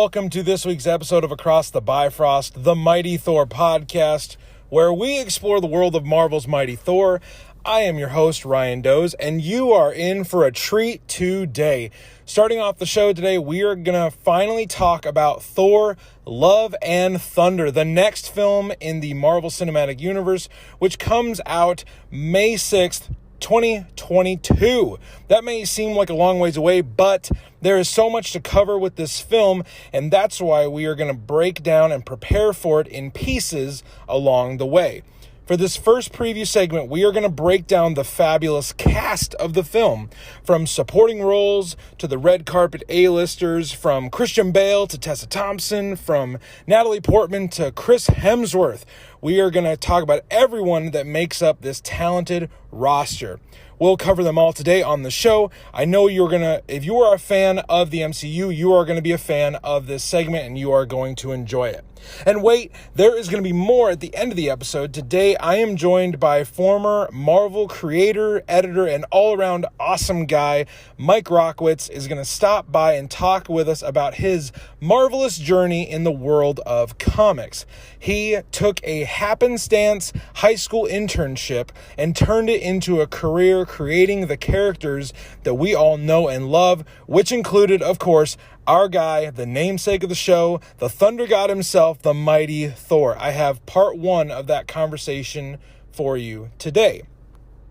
welcome to this week's episode of Across the Bifrost, the Mighty Thor podcast, where we explore the world of Marvel's Mighty Thor. I am your host, Ryan Doze, and you are in for a treat today. Starting off the show today, we are going to finally talk about Thor, Love and Thunder, the next film in the Marvel Cinematic Universe, which comes out May 6th, 2022. That may seem like a long ways away, but there is so much to cover with this film, and that's why we are going to break down and prepare for it in pieces along the way. For this first preview segment, we are going to break down the fabulous cast of the film, from supporting roles to the red carpet A-listers, from Christian Bale to Tessa Thompson, from Natalie Portman to Chris Hemsworth. We are going to talk about everyone that makes up this talented roster. We'll cover them all today on the show. I know if you are a fan of the MCU, you are going to be a fan of this segment and you are going to enjoy it. And wait, there is going to be more at the end of the episode. Today, I am joined by former Marvel creator, editor, and all-around awesome guy, Mike Rockwitz, is going to stop by and talk with us about his marvelous journey in the world of comics. He took a happenstance high school internship and turned it into a career creating the characters that we all know and love, which included, of course, our guy, the namesake of the show, the Thunder God himself, the Mighty Thor. I have part one of that conversation for you today.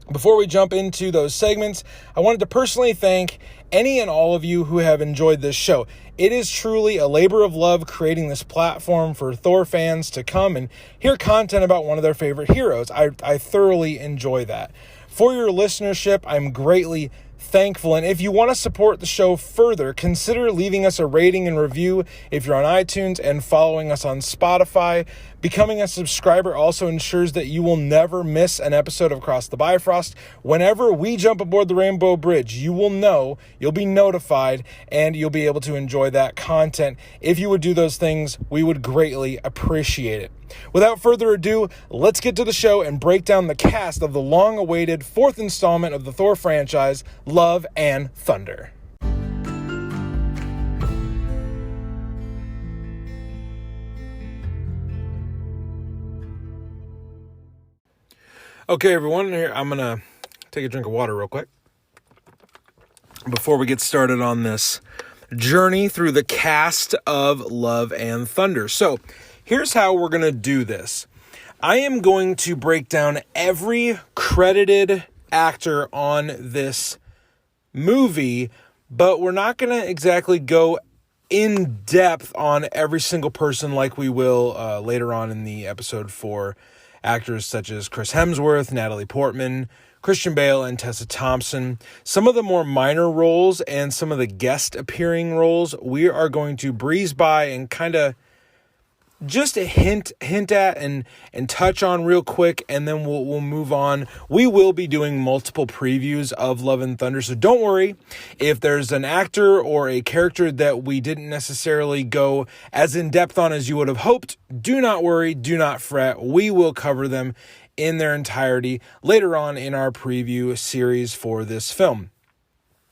Before we jump into those segments, I wanted to personally thank any and all of you who have enjoyed this show. It is truly a labor of love creating this platform for Thor fans to come and hear content about one of their favorite heroes. I thoroughly enjoy that. For your listenership, I'm greatly thankful, and if you want to support the show further, consider leaving us a rating and review if you're on iTunes and following us on Spotify. Becoming a subscriber also ensures that you will never miss an episode of Across the Bifrost. Whenever we jump aboard the Rainbow Bridge, you will know, you'll be notified, and you'll be able to enjoy that content. If you would do those things, we would greatly appreciate it. Without further ado, let's get to the show and break down the cast of the long-awaited fourth installment of the Thor franchise, Love and Thunder. Okay, everyone, here I'm going to take a drink of water real quick before we get started on this journey through the cast of Love and Thunder. So, here's how we're going to do this. I am going to break down every credited actor on this movie, but we're not going to exactly go in depth on every single person like we will later on in the episode for actors such as Chris Hemsworth, Natalie Portman, Christian Bale, and Tessa Thompson. Some of the more minor roles and some of the guest appearing roles we are going to breeze by and kind of just a hint at and touch on real quick, and then we'll move on. We will be doing multiple previews of Love and Thunder, so don't worry if there's an actor or a character that we didn't necessarily go as in-depth on as you would have hoped. Do not worry, do not fret. We will cover them in their entirety later on in our preview series for this film.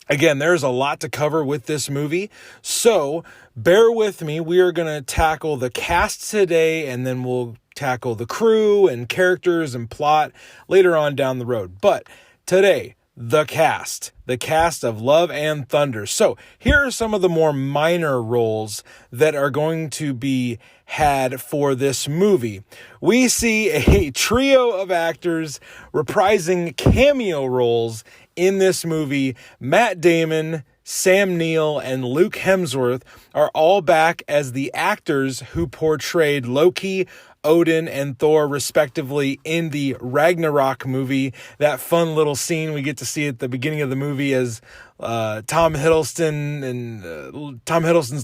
Again, there's a lot to cover with this movie, so bear with me. We are going to tackle the cast today, and then we'll tackle the crew and characters and plot later on down the road. But today, the cast of Love and Thunder. So here are some of the more minor roles that are going to be had for this movie. We see a trio of actors reprising cameo roles in this movie. Matt Damon, Sam Neill, and Luke Hemsworth are all back as the actors who portrayed Loki, Odin, and Thor respectively in the Ragnarok movie. That fun little scene we get to see at the beginning of the movie as Tom Hiddleston's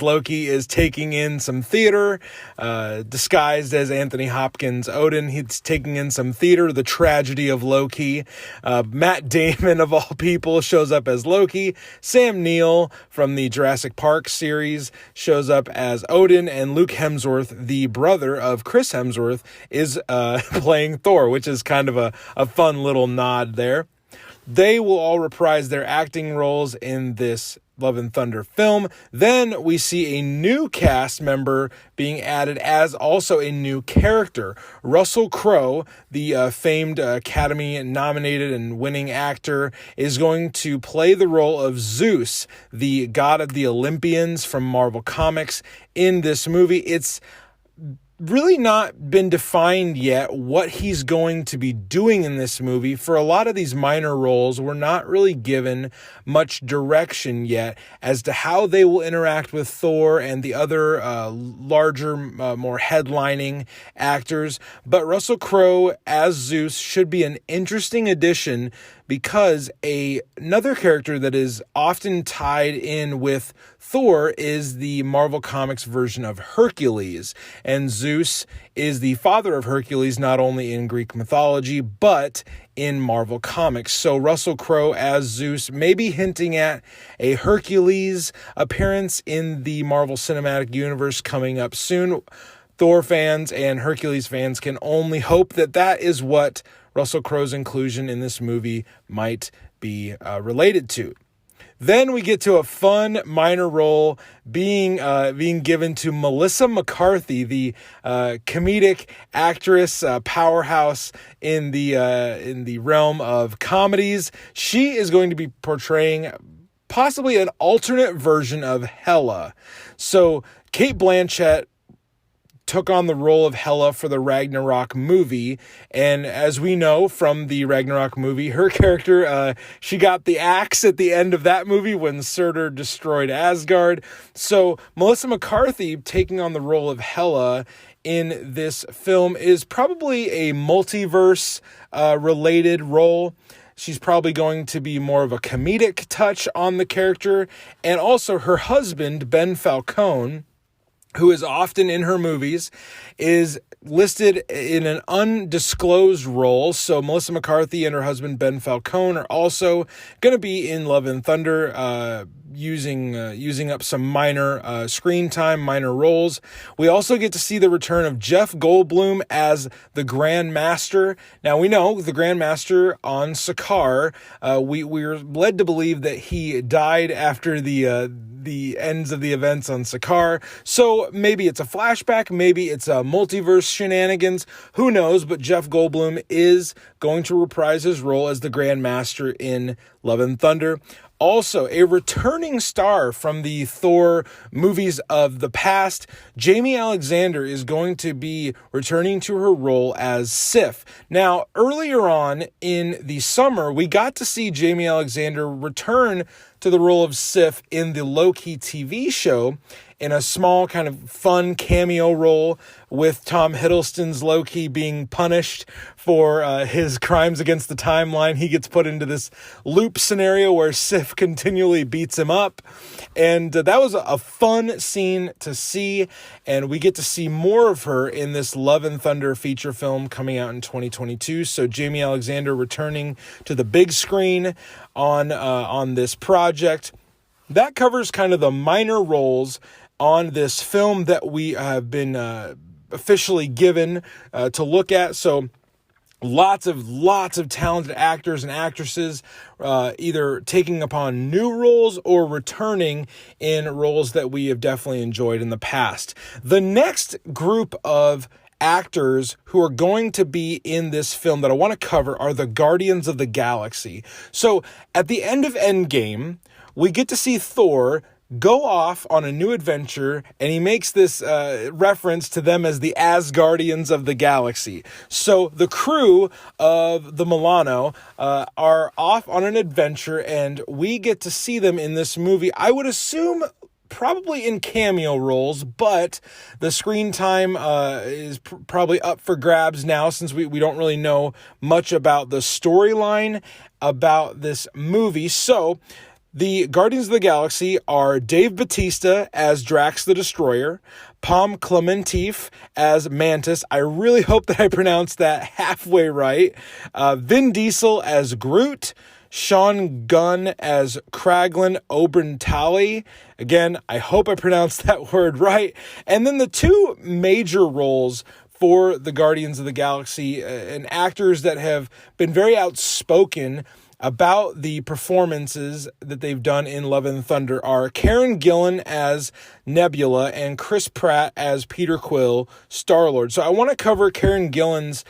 Loki is taking in some theater, disguised as Anthony Hopkins' Odin. He's taking in some theater, the tragedy of Loki. Matt Damon, of all people, shows up as Loki. Sam Neill from the Jurassic Park series shows up as Odin, and Luke Hemsworth, the brother of Chris Hemsworth, is playing Thor, which is kind of a fun little nod there. They will all reprise their acting roles in this Love and Thunder film. Then we see a new cast member being added as also a new character. Russell Crowe, the famed Academy nominated and winning actor, is going to play the role of Zeus, the god of the Olympians from Marvel Comics, in this movie. It's really not been defined yet what he's going to be doing in this movie. For a lot of these minor roles, we're not really given much direction yet as to how they will interact with Thor and the other larger, more headlining actors. But Russell Crowe as Zeus should be an interesting addition, because another character that is often tied in with Thor is the Marvel Comics version of Hercules. And Zeus is the father of Hercules, not only in Greek mythology, but in Marvel Comics. So Russell Crowe as Zeus may be hinting at a Hercules appearance in the Marvel Cinematic Universe coming up soon. Thor fans and Hercules fans can only hope that that is what Russell Crowe's inclusion in this movie might be related to. Then we get to a fun minor role being given to Melissa McCarthy, the comedic actress powerhouse in the realm of comedies. She is going to be portraying possibly an alternate version of Hela. So Cate Blanchett took on the role of Hela for the Ragnarok movie. And as we know from the Ragnarok movie, her character, she got the axe at the end of that movie when Surtur destroyed Asgard. So Melissa McCarthy taking on the role of Hela in this film is probably a multiverse related role. She's probably going to be more of a comedic touch on the character. And also her husband, Ben Falcone, who is often in her movies, is listed in an undisclosed role. So Melissa McCarthy and her husband Ben Falcone are also going to be in Love and Thunder, using up some minor screen time, minor roles. We also get to see the return of Jeff Goldblum as the Grand Master. Now we know the Grand Master on Sakaar. We're led to believe that he died after the ends of the events on Sakaar. So maybe it's a flashback, maybe it's a multiverse shenanigans, who knows, but Jeff Goldblum is going to reprise his role as the Grand Master in Love and Thunder. Also, a returning star from the Thor movies of the past, Jamie Alexander, is going to be returning to her role as Sif. Now, earlier on in the summer, we got to see Jamie Alexander return to the role of Sif in the Loki TV show in a small kind of fun cameo role with Tom Hiddleston's Loki being punished for his crimes against the timeline. He gets put into this loop scenario where Sif continually beats him up. And that was a fun scene to see. And we get to see more of her in this Love and Thunder feature film coming out in 2022. So Jamie Alexander returning to the big screen on this project. That covers kind of the minor roles on this film that we have been officially given to look at. So lots of talented actors and actresses either taking upon new roles or returning in roles that we have definitely enjoyed in the past. The next group of actors who are going to be in this film that I want to cover are the Guardians of the Galaxy. So at the end of Endgame, we get to see Thor go off on a new adventure, and he makes this reference to them as the Asgardians of the Galaxy. So the crew of the Milano are off on an adventure, and we get to see them in this movie. I would assume probably in cameo roles, but the screen time is probably up for grabs now, since we don't really know much about the storyline about this movie. So the Guardians of the Galaxy are Dave Bautista as Drax the Destroyer, Pom Klementif as Mantis. I really hope that I pronounced that halfway right. Vin Diesel as Groot, Sean Gunn as Kraglin Oberntali. Again, I hope I pronounced that word right. And then the two major roles for the Guardians of the Galaxy, and actors that have been very outspoken about the performances that they've done in Love and Thunder are Karen Gillan as Nebula and Chris Pratt as Peter Quill, Star-Lord. So I want to cover Karen Gillan's,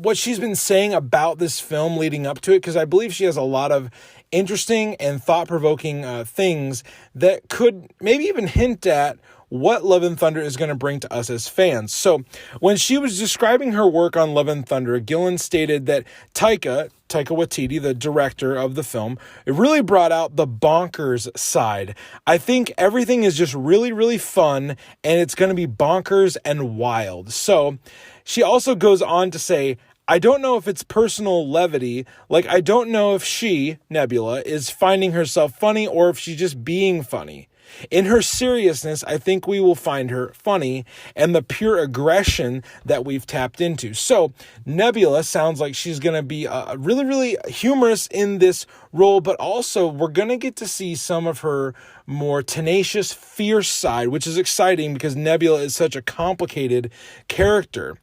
what she's been saying about this film leading up to it, because I believe she has a lot of interesting and thought-provoking things that could maybe even hint at what Love and Thunder is going to bring to us as fans. So when she was describing her work on Love and Thunder, Gillan stated that Taika Waititi, the director of the film, it really brought out the bonkers side. I think everything is just really, really fun, and it's going to be bonkers and wild. So she also goes on to say, I don't know if it's personal levity, like I don't know if she, Nebula, is finding herself funny or if she's just being funny. In her seriousness, I think we will find her funny and the pure aggression that we've tapped into. So Nebula sounds like she's going to be really, really humorous in this role, but also we're going to get to see some of her more tenacious, fierce side, which is exciting because Nebula is such a complicated character.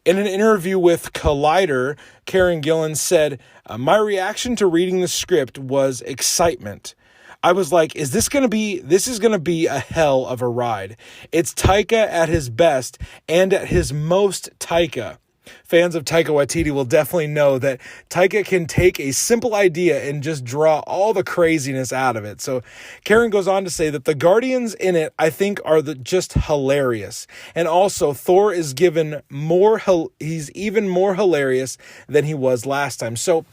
In an interview with Collider, Karen Gillan said, my reaction to reading the script was excitement. I was like, this is going to be a hell of a ride. It's Taika at his best and at his most Taika. Fans of Taika Waititi will definitely know that Taika can take a simple idea and just draw all the craziness out of it. So Karen goes on to say that the Guardians in it, I think, are just hilarious. And also Thor is he's even more hilarious than he was last time. So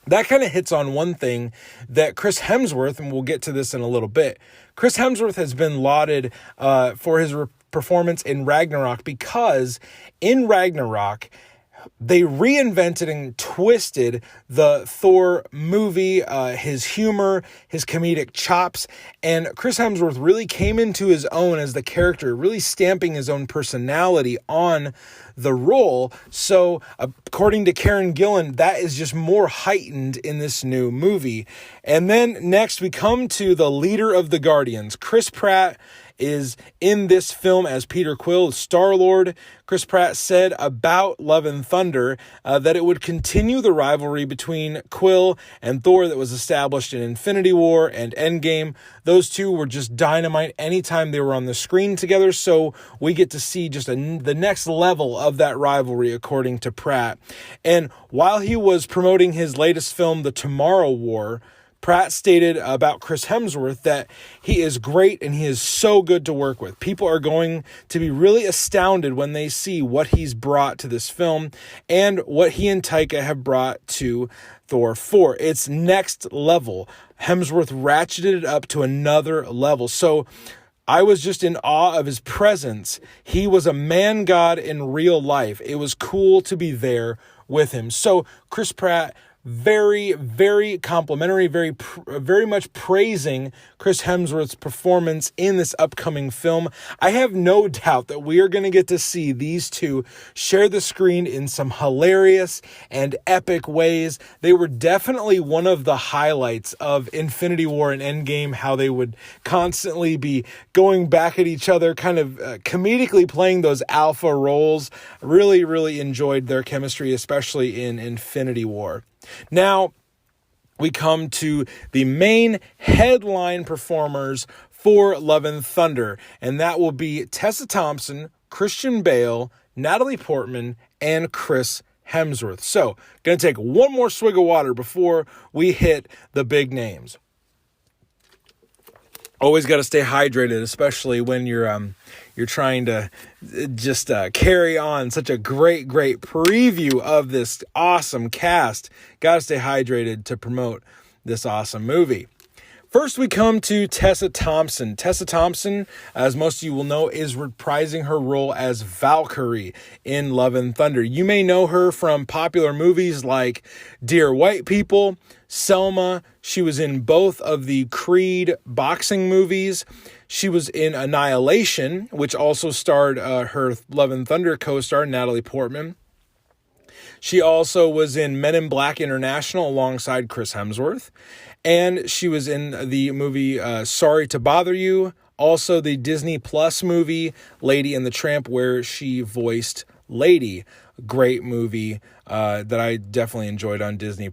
that kind of hits on one thing that Chris Hemsworth, and we'll get to this in a little bit, Chris Hemsworth has been lauded for his performance in Ragnarok, because in Ragnarok, they reinvented and twisted the Thor movie, his humor, his comedic chops, and Chris Hemsworth really came into his own as the character, really stamping his own personality on the role. So according to Karen Gillan, that is just more heightened in this new movie. And then next we come to the leader of the Guardians. Chris Pratt is in this film as Peter Quill, Star-Lord. Chris Pratt said about Love and Thunder that it would continue the rivalry between Quill and Thor that was established in Infinity War and Endgame. Those two were just dynamite anytime they were on the screen together, so we get to see just the next level of that rivalry, according to Pratt. And while he was promoting his latest film, The Tomorrow War, Pratt stated about Chris Hemsworth that he is great and he is so good to work with. People are going to be really astounded when they see what he's brought to this film and what he and Taika have brought to Thor 4. It's next level. Hemsworth ratcheted it up to another level. So I was just in awe of his presence. He was a man god in real life. It was cool to be there with him. So Chris Pratt, very, very complimentary, very much praising Chris Hemsworth's performance in this upcoming film. I have no doubt that we are going to get to see these two share the screen in some hilarious and epic ways. They were definitely one of the highlights of Infinity War and Endgame, how they would constantly be going back at each other, kind of comedically playing those alpha roles. Really, really enjoyed their chemistry, especially in Infinity War. Now, we come to the main headline performers for Love and Thunder, and that will be Tessa Thompson, Christian Bale, Natalie Portman, and Chris Hemsworth. So, going to take one more swig of water before we hit the big names. Always got to stay hydrated, especially when you're trying to just carry on such a great preview of this awesome cast. Got to stay hydrated to promote this awesome movie. First, we come to Tessa Thompson. Tessa Thompson, as most of you will know, is reprising her role as Valkyrie in Love and Thunder. You may know her from popular movies like Dear White People, Selma. She was in both of the Creed boxing movies. She was in Annihilation, which also starred her Love and Thunder co-star, Natalie Portman. She also was in Men in Black International alongside Chris Hemsworth. And she was in the movie Sorry to Bother You. Also the Disney Plus movie Lady and the Tramp, where she voiced Lady. great movie that I definitely enjoyed on Disney+.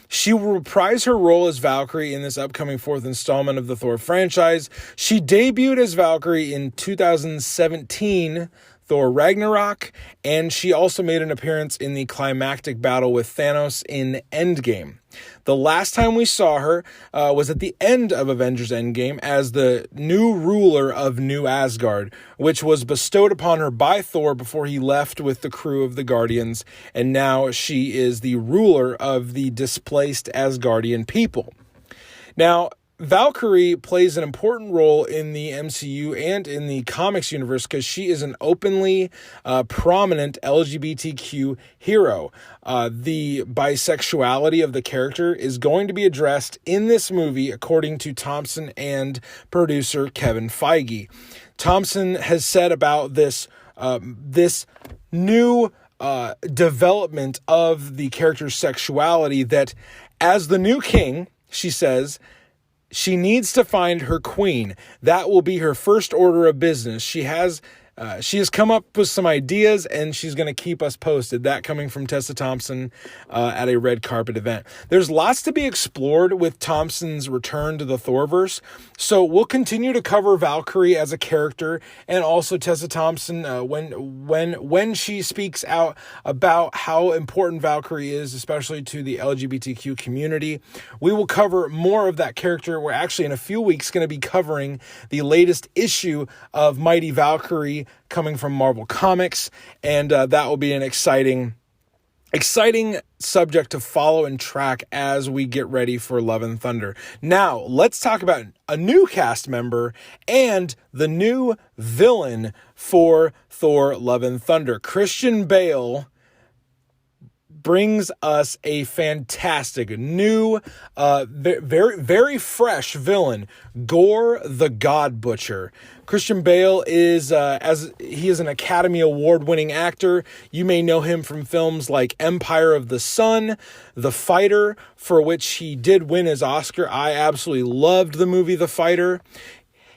She will reprise her role as Valkyrie in this upcoming fourth installment of the Thor franchise. She debuted as Valkyrie in 2017 Thor Ragnarok, and she also made an appearance in the climactic battle with Thanos in Endgame. The last time we saw her was at the end of Avengers Endgame as the new ruler of New Asgard, which was bestowed upon her by Thor before he left with the crew of the Guardians, and now she is the ruler of the displaced Asgardian people. Now, Valkyrie plays an important role in the MCU and in the comics universe because she is an openly prominent LGBTQ hero. The bisexuality of the character is going to be addressed in this movie, according to Thompson and producer Kevin Feige. Thompson has said about this new development of the character's sexuality that as the new king, she says, she needs to find her queen. That will be her first order of business. She has come up with some ideas, and she's going to keep us posted. That coming from Tessa Thompson at a red carpet event. There's lots to be explored with Thompson's return to the Thorverse, so we'll continue to cover Valkyrie as a character, and also Tessa Thompson when she speaks out about how important Valkyrie is, especially to the LGBTQ community. We will cover more of that character. We're actually in a few weeks going to be covering the latest issue of Mighty Valkyrie coming from Marvel Comics, and that will be an exciting subject to follow and track as we get ready for Love and Thunder. Now, let's talk about a new cast member and the new villain for Thor Love and Thunder. Christian Bale brings us a fantastic new, very, very fresh villain, Gore the God Butcher. Christian Bale is an Academy Award-winning actor. You may know him from films like Empire of the Sun, The Fighter, for which he did win his Oscar. I absolutely loved the movie The Fighter.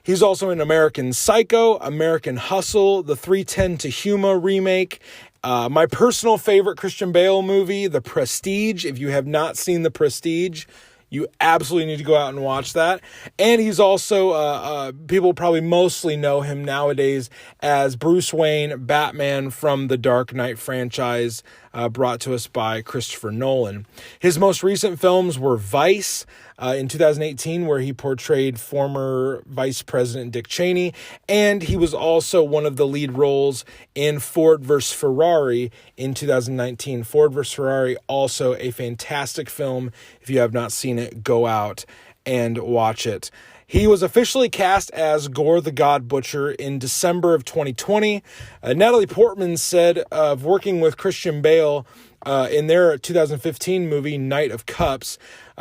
He's also in American Psycho, American Hustle, the 3:10 to Yuma remake. My personal favorite Christian Bale movie, The Prestige. If you have not seen The Prestige, you absolutely need to go out and watch that. And he's also, people probably mostly know him nowadays as Bruce Wayne, Batman from the Dark Knight franchise, brought to us by Christopher Nolan. His most recent films were Vice in 2018, where he portrayed former Vice President Dick Cheney, and he was also one of the lead roles in Ford vs. Ferrari in 2019. Ford vs. Ferrari, also a fantastic film. If you have not seen it, go out and watch it. He was officially cast as Gore the God Butcher in December of 2020. Natalie Portman said of working with Christian Bale in their 2015 movie, Knight of Cups,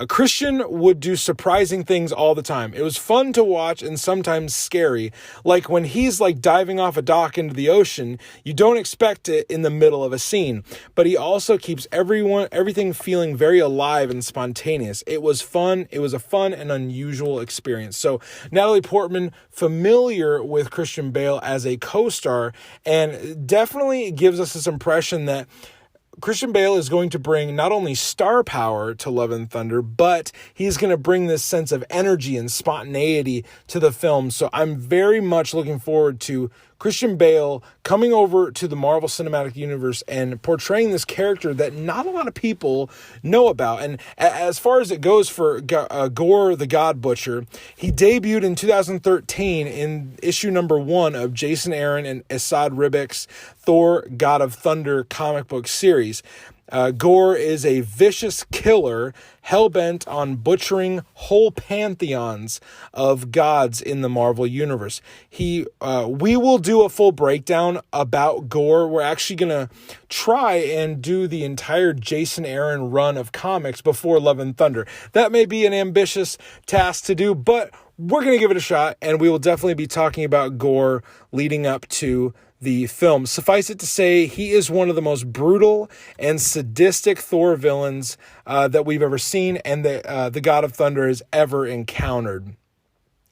Christian would do surprising things all the time. It was fun to watch and sometimes scary. Like when he's like diving off a dock into the ocean, you don't expect it in the middle of a scene. But he also keeps everything feeling very alive and spontaneous. It was fun. It was a fun and unusual experience. So Natalie Portman, familiar with Christian Bale as a co-star, and definitely gives us this impression that Christian Bale is going to bring not only star power to Love and Thunder, but he's going to bring this sense of energy and spontaneity to the film. So I'm very much looking forward to Christian Bale coming over to the Marvel Cinematic Universe and portraying this character that not a lot of people know about. And as far as it goes for Gore the God Butcher, he debuted in 2013 in issue number 1 of Jason Aaron and Esad Ribick's Thor God of Thunder comic book series. Gore is a vicious killer hell-bent on butchering whole pantheons of gods in the Marvel Universe. We will do a full breakdown about Gore. We're actually going to try and do the entire Jason Aaron run of comics before Love and Thunder. That may be an ambitious task to do, but we're going to give it a shot, and we will definitely be talking about Gore leading up to the film. Suffice it to say, he is one of the most brutal and sadistic Thor villains that we've ever seen, and the God of Thunder has ever encountered.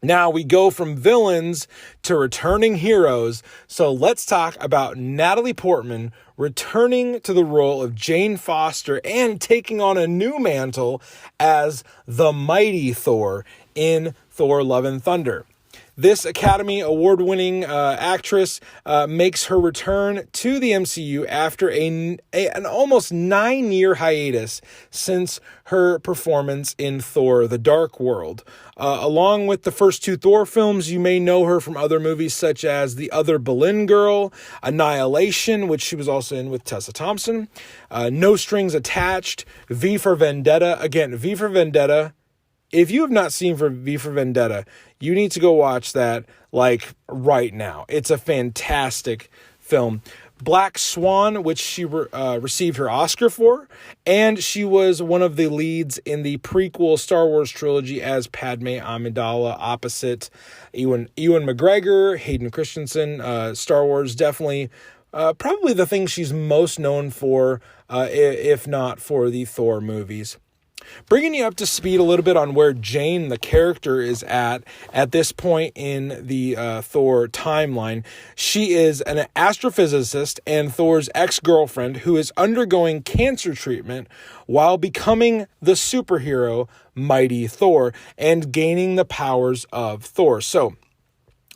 Now we go from villains to returning heroes. So let's talk about Natalie Portman returning to the role of Jane Foster and taking on a new mantle as the Mighty Thor in Thor: Love and Thunder. This Academy Award-winning actress makes her return to the MCU after an almost 9-year hiatus since her performance in Thor: The Dark World. Along with the first 2 Thor films, you may know her from other movies such as The Other Boleyn Girl, Annihilation, which she was also in with Tessa Thompson, No Strings Attached, V for Vendetta. Again, V for Vendetta. If you have not seen V for Vendetta, you need to go watch that like right now. It's a fantastic film. Black Swan, which she received her Oscar for, and she was one of the leads in the prequel Star Wars trilogy as Padme Amidala opposite Ewan McGregor, Hayden Christensen. Star Wars definitely probably the thing she's most known for, if not for the Thor movies. Bringing you up to speed a little bit on where Jane, the character, is at this point in the Thor timeline. She is an astrophysicist and Thor's ex-girlfriend who is undergoing cancer treatment while becoming the superhero Mighty Thor and gaining the powers of Thor. So,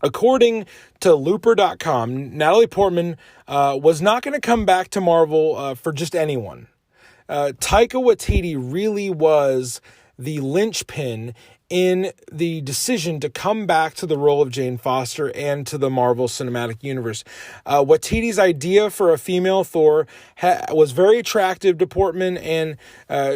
according to Looper.com, Natalie Portman was not going to come back to Marvel for just anyone. Taika Waititi really was the linchpin in the decision to come back to the role of Jane Foster and to the Marvel Cinematic Universe. Waititi's idea for a female Thor was very attractive to Portman, and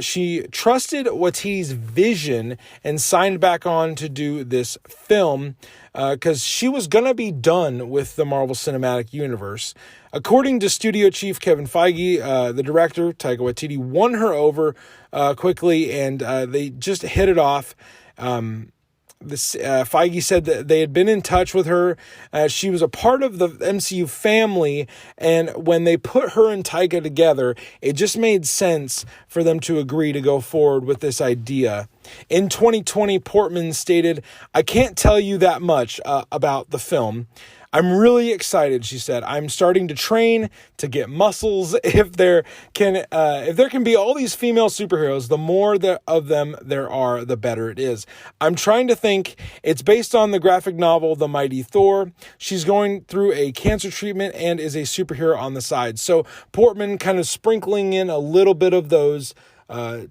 she trusted Waititi's vision and signed back on to do this film because she was going to be done with the Marvel Cinematic Universe. According to studio chief Kevin Feige, the director, Taika Waititi, won her over quickly, and they just hit it off. Feige said that they had been in touch with her. She was a part of the MCU family, and when they put her and Taika together, it just made sense for them to agree to go forward with this idea. In 2020, Portman stated, "I can't tell you that much about the film. I'm really excited," she said. "I'm starting to train to get muscles. If there can be all these female superheroes, the more of them there are, the better it is. I'm trying to think. It's based on the graphic novel, The Mighty Thor. She's going through a cancer treatment and is a superhero on the side." So Portman kind of sprinkling in a little bit of those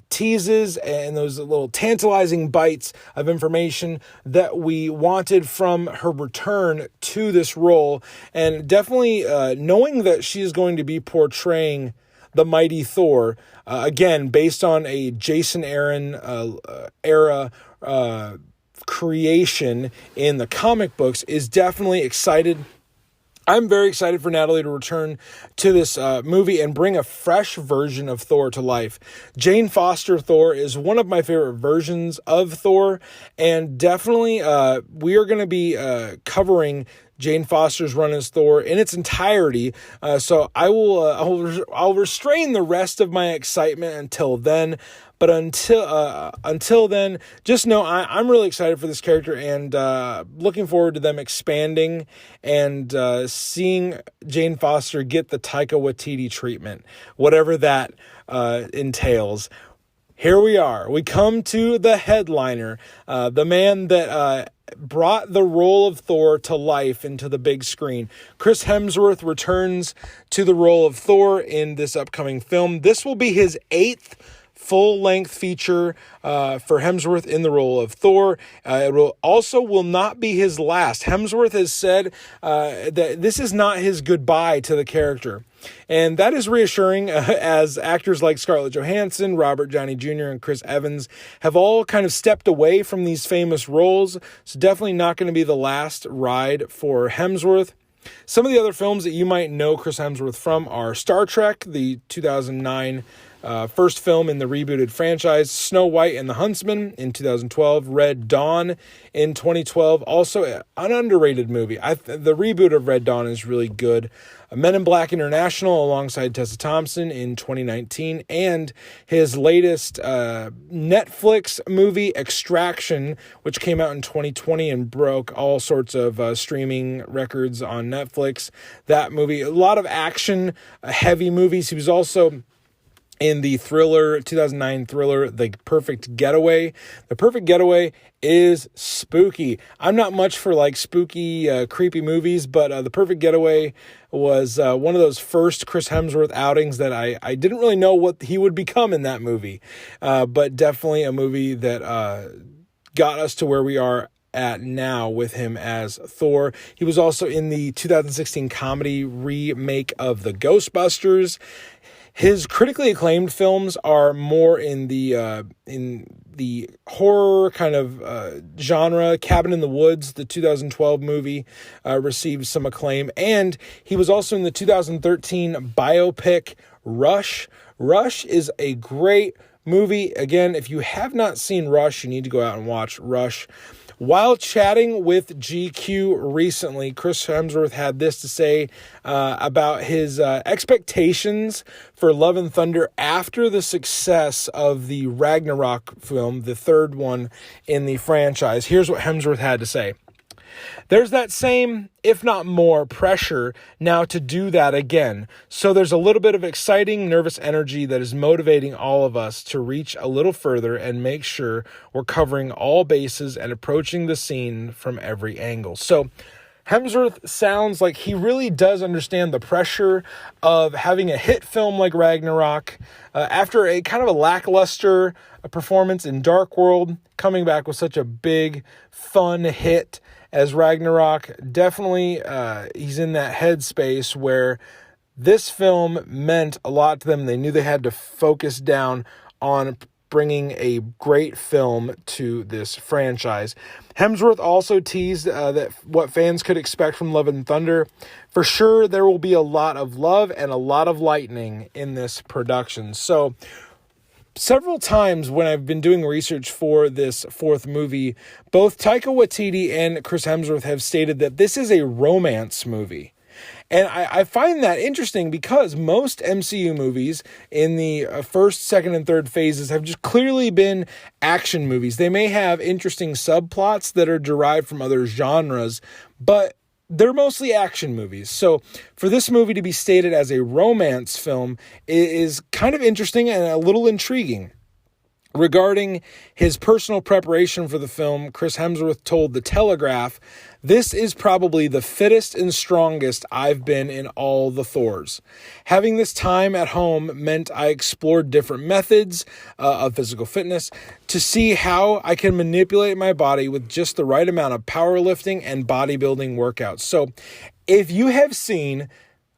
teases and those little tantalizing bites of information that we wanted from her return to this role, and definitely knowing that she is going to be portraying the Mighty Thor, again, based on a Jason Aaron era creation in the comic books, is definitely excited. I'm very excited for Natalie to return to this movie and bring a fresh version of Thor to life. Jane Foster Thor is one of my favorite versions of Thor, and definitely we are going to be covering Jane Foster's run as Thor in its entirety. So I'll restrain the rest of my excitement until then. But until then, just know I'm really excited for this character and looking forward to them expanding and seeing Jane Foster get the Taika Waititi treatment, whatever that entails. Here we are. We come to the headliner, the man that brought the role of Thor to life into the big screen. Chris Hemsworth returns to the role of Thor in this upcoming film. This will be his 8th full-length feature for Hemsworth in the role of Thor. It will not be his last. Hemsworth has said that this is not his goodbye to the character. And that is reassuring as actors like Scarlett Johansson, Robert Downey Jr., and Chris Evans have all kind of stepped away from these famous roles. So definitely not going to be the last ride for Hemsworth. Some of the other films that you might know Chris Hemsworth from are Star Trek, the 2009 first film in the rebooted franchise. Snow White and the Huntsman in 2012. Red Dawn in 2012. Also an underrated movie. The reboot of Red Dawn is really good. Men in Black International alongside Tessa Thompson in 2019, and his latest Netflix movie, Extraction, which came out in 2020 and broke all sorts of streaming records on Netflix. That movie, a lot of action, heavy movies. He was also in the 2009 thriller, The Perfect Getaway. The Perfect Getaway is spooky. I'm not much for like spooky, creepy movies, but The Perfect Getaway was one of those first Chris Hemsworth outings that I didn't really know what he would become in that movie. But definitely a movie that got us to where we are at now with him as Thor. He was also in the 2016 comedy remake of The Ghostbusters. His critically acclaimed films are more in the horror kind of genre. Cabin in the Woods, the 2012 movie, received some acclaim. And he was also in the 2013 biopic Rush. Rush is a great movie. Again, if you have not seen Rush, you need to go out and watch Rush. While chatting with GQ recently, Chris Hemsworth had this to say about his expectations for Love and Thunder after the success of the Ragnarok film, the third one in the franchise. Here's what Hemsworth had to say. There's that same, if not more, pressure now to do that again. So there's a little bit of exciting, nervous energy that is motivating all of us to reach a little further and make sure we're covering all bases and approaching the scene from every angle. So Hemsworth sounds like he really does understand the pressure of having a hit film like Ragnarok after a kind of a lackluster performance in Dark World, coming back with such a big, fun hit as Ragnarok. Definitely he's in that headspace where this film meant a lot to them. They knew they had to focus down on bringing a great film to this franchise. Hemsworth also teased that what fans could expect from Love and Thunder. For sure, there will be a lot of love and a lot of lightning in this production. So several times when I've been doing research for this fourth movie, both Taika Waititi and Chris Hemsworth have stated that this is a romance movie. And I find that interesting because most MCU movies in the first, second, and third phases have just clearly been action movies. They may have interesting subplots that are derived from other genres, but they're mostly action movies. So for this movie to be stated as a romance film is kind of interesting and a little intriguing. Regarding his personal preparation for the film, Chris Hemsworth told The Telegraph, "This is probably the fittest and strongest I've been in all the Thors. Having this time at home meant I explored different methods of physical fitness to see how I can manipulate my body with just the right amount of powerlifting and bodybuilding workouts." So if you have seen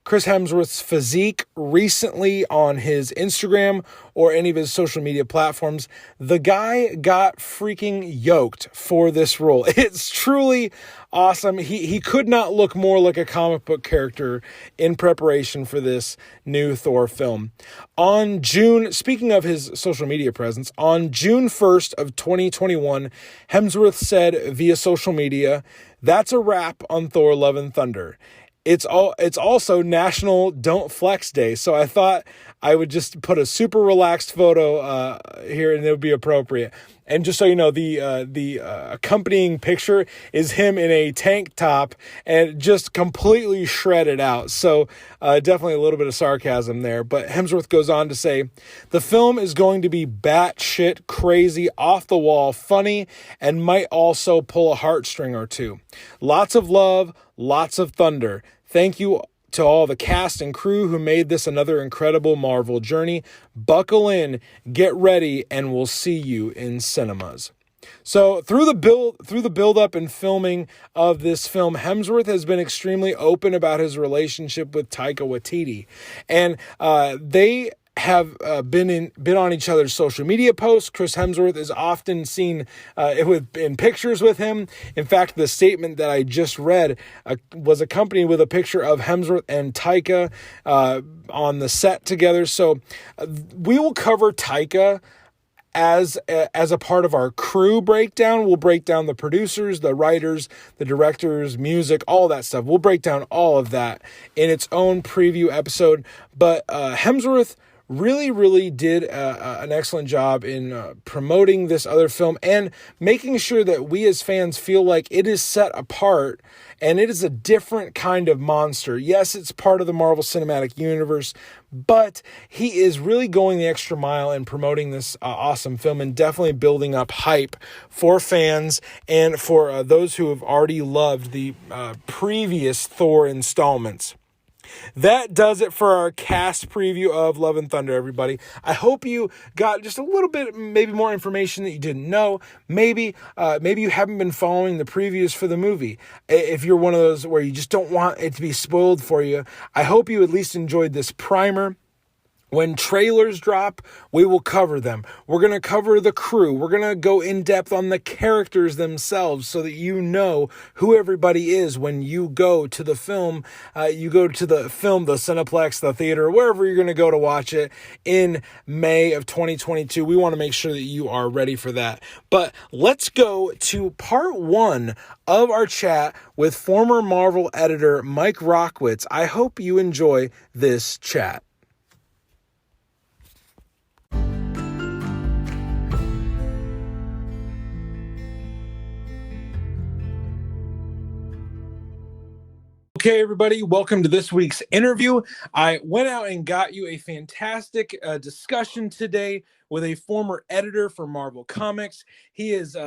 Chris Hemsworth's physique recently on his Instagram or any of his social media platforms, the guy got freaking yoked for this role. It's truly awesome. He could not look more like a comic book character in preparation for this new Thor film. Speaking of his social media presence, on June 1st of 2021, Hemsworth said via social media, "That's a wrap on Thor: Love and Thunder. It's also National Don't Flex Day." So I thought I would just put a super relaxed photo here and it would be appropriate. And just so you know, the accompanying picture is him in a tank top and just completely shredded out. So definitely a little bit of sarcasm there. But Hemsworth goes on to say, "The film is going to be batshit crazy, off the wall, funny, and might also pull a heartstring or two. Lots of love, lots of thunder. Thank you to all the cast and crew who made this another incredible Marvel journey. Buckle in, get ready, and we'll see you in cinemas." So through the build up and filming of this film, Hemsworth has been extremely open about his relationship with Taika Waititi. And they have been on each other's social media posts. Chris Hemsworth is often seen in pictures with him. In fact, the statement that I just read was accompanied with a picture of Hemsworth and Taika on the set together. So we will cover Taika as a part of our crew breakdown. We'll break down the producers, the writers, the directors, music, all that stuff. We'll break down all of that in its own preview episode. But Hemsworth really did an excellent job in promoting this other film and making sure that we as fans feel like it is set apart and it is a different kind of monster. Yes, it's part of the Marvel Cinematic Universe, but he is really going the extra mile in promoting this awesome film and definitely building up hype for fans and for those who have already loved the previous Thor installments. That does it for our cast preview of Love and Thunder, everybody. I hope you got just a little bit, maybe more information that you didn't know. Maybe you haven't been following the previews for the movie. If you're one of those where you just don't want it to be spoiled for you, I hope you at least enjoyed this primer. When trailers drop, we will cover them. We're going to cover the crew. We're going to go in depth on the characters themselves so that you know who everybody is when you go to the film. You go to the Cineplex, the theater, wherever you're going to go to watch it in May of 2022. We want to make sure that you are ready for that. But let's go to part 1 of our chat with former Marvel editor Mike Rockwitz. I hope you enjoy this chat. Okay, everybody, welcome to this week's interview. I went out and got you a fantastic discussion today with a former editor for Marvel Comics. He has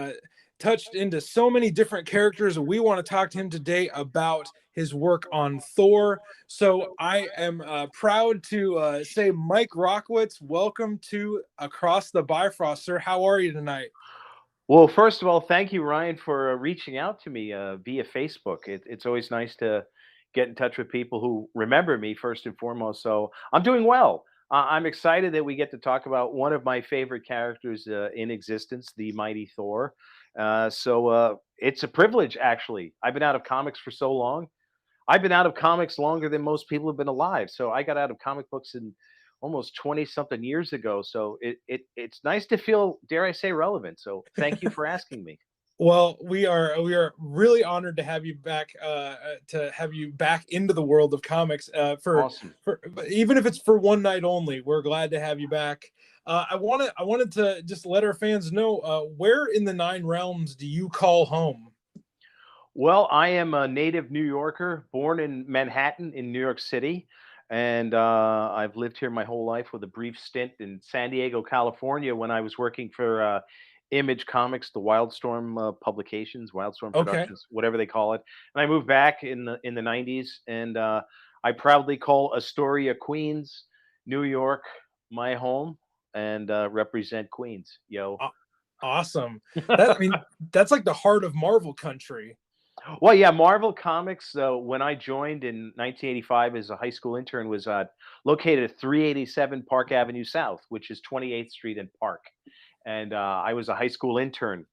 touched into so many different characters. We want to talk to him today about his work on Thor. So I am proud to say, Mike Rockwitz, welcome to Across the Bifrost, sir. How are you tonight? Well, first of all, thank you, Ryan, for reaching out to me via Facebook. It's always nice to get in touch with people who remember me first and foremost. So I'm doing well. I'm excited that we get to talk about one of my favorite characters in existence, the mighty Thor. It's a privilege, actually. I've been out of comics for so long. I've been out of comics longer than most people have been alive. So I got out of comic books in almost 20 something years ago. So it's nice to feel, dare I say, relevant. So thank you for asking me. Well, we are really honored to have you back into the world of comics Awesome. for even if it's for one night only. We're glad to have you back. I wanted to just let our fans know where in the 9 realms do you call home? Well, I am a native New Yorker, born in Manhattan in New York City. And I've lived here my whole life with a brief stint in San Diego, California, when I was working for Image Comics, the Wildstorm publications, Wildstorm Okay. Productions, whatever they call it. And I moved back in the 90s, and I proudly call Astoria, Queens, New York, my home, and represent Queens. Yo. Awesome. That's like the heart of Marvel country. Well, yeah, Marvel Comics. When I joined in 1985 as a high school intern, was located at 387 Park Avenue South, which is 28th Street and Park. And I was a high school intern.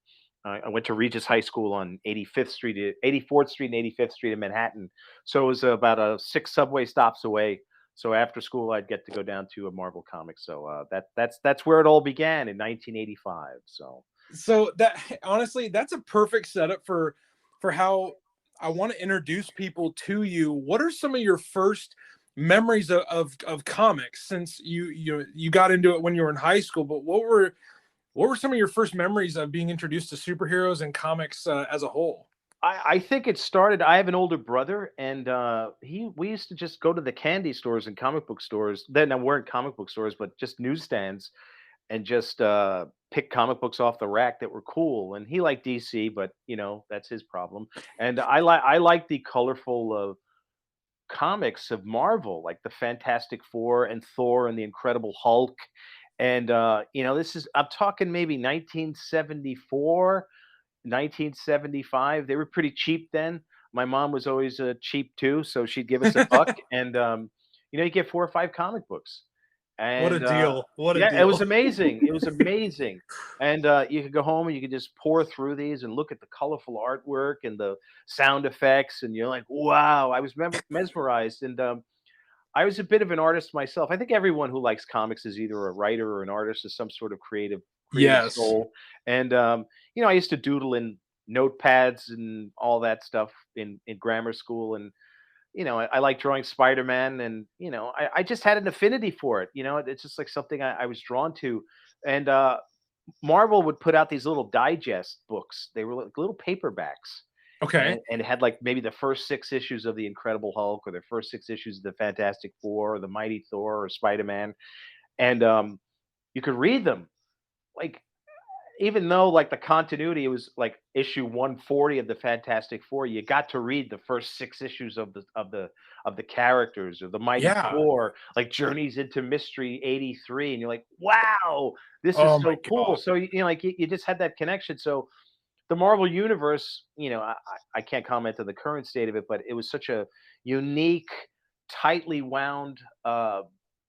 I went to Regis High School on 84th Street and 85th Street in Manhattan. So it was about 6 subway stops away. So after school, I'd get to go down to a Marvel Comics. So that's where it all began in 1985. So that honestly, that's a perfect setup for how I want to introduce people to you. What are some of your first memories of comics, since you got into it when you were in high school? But what were some of your first memories of being introduced to superheroes and comics as a whole? I think it started. I have an older brother, and we used to just go to the candy stores and comic book stores. Then there weren't comic book stores, but just newsstands, and just pick comic books off the rack that were cool. And he liked DC, but that's his problem. And I like the colorful comics of Marvel, like the Fantastic Four and Thor and the Incredible Hulk. And I'm talking maybe 1974, 1975. They were pretty cheap then. My mom was always cheap too, so she'd give us a buck, and you get 4 or 5 comic books. What a And deal. What a yeah, it was deal. amazing. It was amazing. And you could go home and you could just pour through these and look at the colorful artwork and the sound effects, and you're like, wow, I was mesmerized. And I was a bit of an artist myself. I think everyone who likes comics is either a writer or an artist, is some sort of creative Yes. soul. And I used to doodle in notepads and all that stuff in grammar school. And I like drawing Spider-Man, and I just had an affinity for it. It's just like something I was drawn to. And Marvel would put out these little digest books. They were like little paperbacks, Okay. and it had like maybe the first 6 issues of the Incredible Hulk, or the first 6 issues of the Fantastic Four, or the Mighty Thor, or Spider-Man. And you could read them, like, even though like the continuity, it was like issue 140 of the Fantastic Four, you got to read the first 6 issues of the characters, or the Mighty Yeah. Thor, like Journeys into Mystery 83, and you're like, wow, this is Oh my so cool. God. So like you just had that connection. So the Marvel universe, I can't comment on the current state of it, but it was such a unique, tightly wound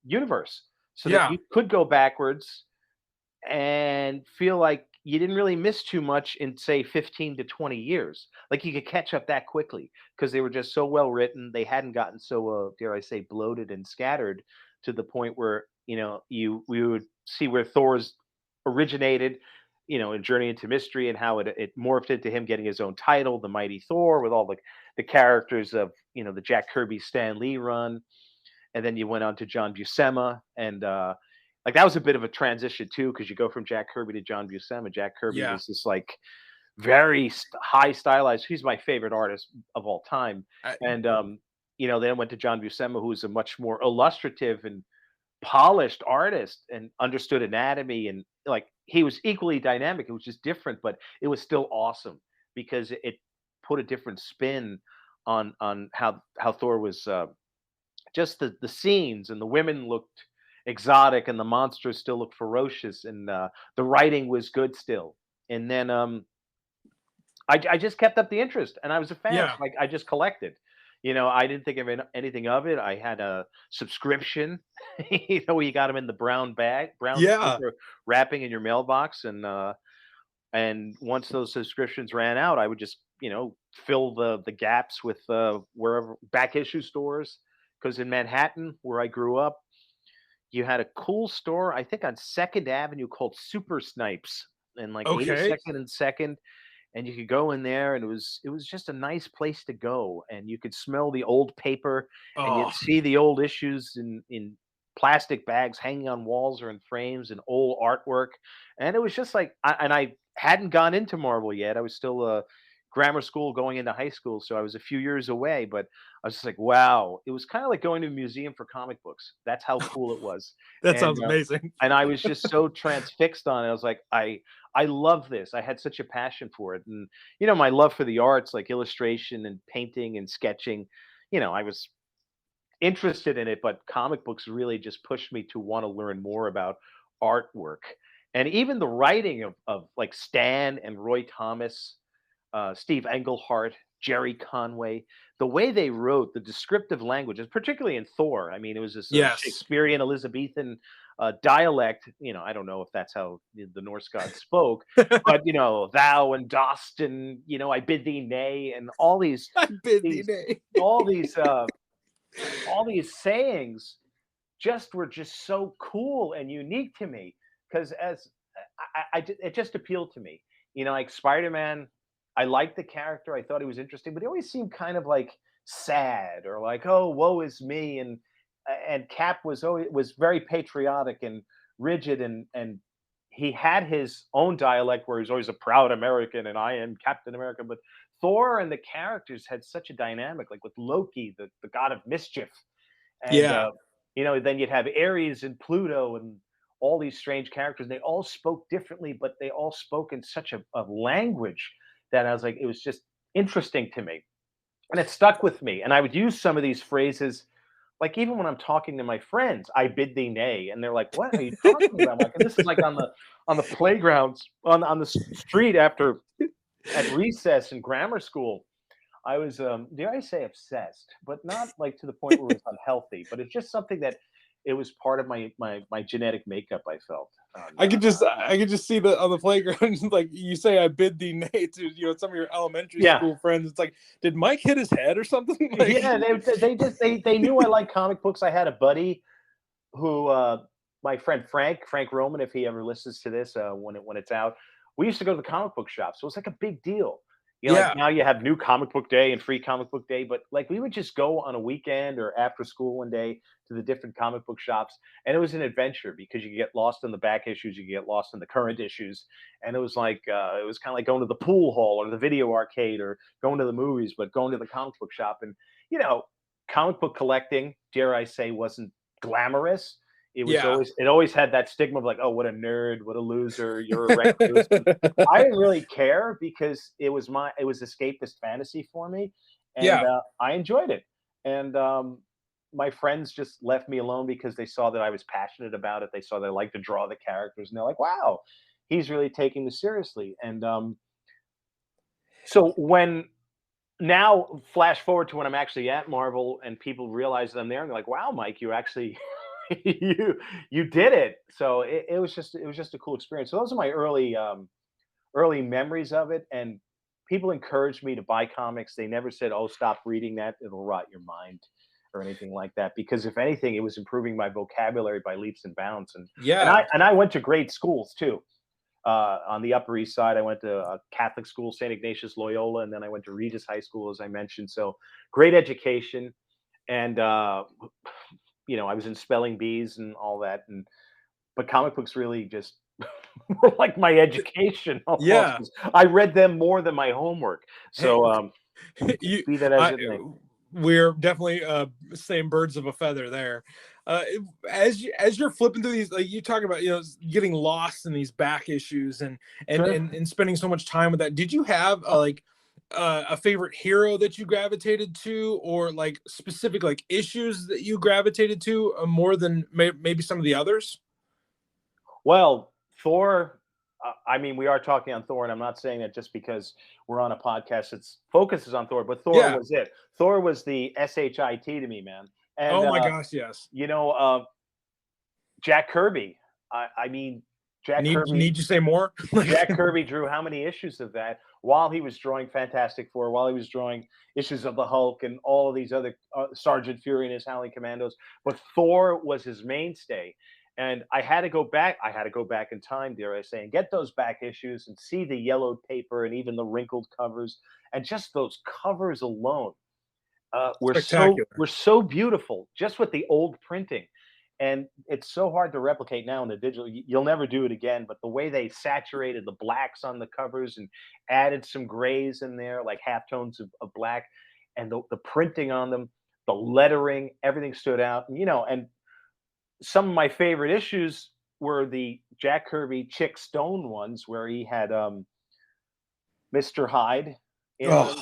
universe, so that Yeah. you could go backwards and feel like you didn't really miss too much in, say, 15 to 20 years. Like you could catch up that quickly because they were just so well written. They hadn't gotten so, dare I say, bloated and scattered to the point where, we would see where Thor's originated, in Journey into Mystery, and how it morphed into him getting his own title, the Mighty Thor, with all the characters of, the Jack Kirby Stan Lee run. And then you went on to John Buscema, and like that was a bit of a transition too, because you go from Jack Kirby to John Buscema. Jack Kirby Yeah. was this like very high stylized. He's my favorite artist of all time. I, And then went to John Buscema, who was a much more illustrative and polished artist, and understood anatomy, and like he was equally dynamic. It was just different, but it was still awesome because it put a different spin on how Thor was. Just the scenes, and the women looked exotic, and the monsters still looked ferocious, and the writing was good still. And then I just kept up the interest, and I was a fan. yeah. Like I just collected. I didn't think of anything of it. I had a subscription, where you got them in the brown Yeah. paper wrapping in your mailbox. And once those subscriptions ran out, I would just, fill the gaps with wherever back issue stores. Because in Manhattan, where I grew up, you had a cool store, I think on Second Avenue, called Super Snipes, and like Okay. 82nd and Second, and you could go in there, and it was just a nice place to go, and you could smell the old paper, and you'd Oh, see the old issues in plastic bags hanging on walls or in frames, and old artwork. And it was just like, I hadn't gone into Marvel yet. I was still grammar school going into high school, so I was a few years away. But I was just like, wow, it was kind of like going to a museum for comic books. That's how cool it was. that And sounds amazing. and I was just so transfixed on it. I was like, I love this. I had such a passion for it. And my love for the arts, like illustration and painting and sketching, I was interested in it, but comic books really just pushed me to want to learn more about artwork. And even the writing of like Stan and Roy Thomas, Steve Englehart, Jerry Conway, the way they wrote, the descriptive languages, particularly in Thor. I mean, it was this Yes. Shakespearean Elizabethan dialect. I don't know if that's how the Norse gods spoke, but thou and dost, and I bid thee nay, and all I bid thee these nay. all these all these sayings were just so cool and unique to me, because as it just appealed to me. Like Spider-Man, I liked the character. I thought he was interesting, but he always seemed kind of like sad, or like, oh, woe is me. And Cap was very patriotic and rigid, and he had his own dialect where he's always a proud American, and I am Captain America. But Thor and the characters had such a dynamic, like with Loki, the god of mischief, and Yeah. then you'd have Ares and Pluto and all these strange characters. They all spoke differently, but they all spoke in such a language that I was like, it was just interesting to me, and it stuck with me. And I would use some of these phrases, like even when I'm talking to my friends, I bid thee nay, and they're like, "What are you talking about?" I'm like, and this is like on the playgrounds, on the street after at recess in grammar school. I was, dare I say, obsessed, but not like to the point where it was unhealthy. But it's just something that it was part of my genetic makeup. I felt. I could just see the on the playground, like you say, I bid thee nay to some of your elementary Yeah. school friends. It's like, did Mike hit his head or something? Like, Yeah, they knew I liked comic books. I had a buddy who my friend Frank Roman, if he ever listens to this when it's out, we used to go to the comic book shop, so it was like a big deal. Like yeah, now you have new comic book day and free comic book day, but like we would just go on a weekend or after school one day to the different comic book shops, and it was an adventure because you could get lost in the back issues, you could get lost in the current issues, and it was like it was kind of like going to the pool hall or the video arcade or going to the movies, but going to the comic book shop. And you know, comic book collecting, dare I say, wasn't glamorous. yeah. It always had that stigma of like, oh, what a nerd, what a loser, you're a recluse. But I didn't really care because it was escapist fantasy for me, and Yeah. I enjoyed it. And my friends just left me alone because they saw that I was passionate about it. They saw that I liked to draw the characters, and they're like, wow, he's really taking this seriously. And so when now flash forward to when I'm actually at Marvel and people realize that I'm there and they're like, wow, Mike, you actually you did it. So it was just a cool experience. So those are my early memories of it. And people encouraged me to buy comics. They never said, oh, stop reading that, it'll rot your mind or anything like that. Because if anything, it was improving my vocabulary by leaps and bounds. And Yeah. I went to great schools too. On the Upper East Side, I went to a Catholic school, St. Ignatius Loyola, and then I went to Regis High School, as I mentioned. So great education. And I was in spelling bees and all that. But comic books really just were like my education almost. Yeah. I read them more than my homework. So be that as it may. We're definitely same birds of a feather there. As you're flipping through these, like you talk about, getting lost in these back issues and Sure. and spending so much time with that. Did you have a favorite hero that you gravitated to, or like specific like issues that you gravitated to more than maybe some of the others? Well, Thor, I mean, we are talking on Thor, and I'm not saying that just because we're on a podcast that focuses on Thor, but Thor Yeah. was it. Thor was the SHIT to me, man. And Oh my gosh, yes. Jack Kirby. I mean, Jack Kirby. Need you say more? Jack Kirby drew how many issues of that while he was drawing Fantastic Four, while he was drawing issues of the Hulk and all of these other Sergeant Fury and his Howling Commandos. But Thor was his mainstay. And I had to go back. I had to go back in time, dare I say, and get those back issues and see the yellowed paper and even the wrinkled covers. And just those covers alone were so beautiful, just with the old printing. And it's so hard to replicate now in the digital. You'll never do it again. But the way they saturated the blacks on the covers and added some grays in there, like halftones of black, and the printing on them, the lettering, everything stood out. And some of my favorite issues were the Jack Kirby Chick Stone ones, where he had Mr. Hyde in them,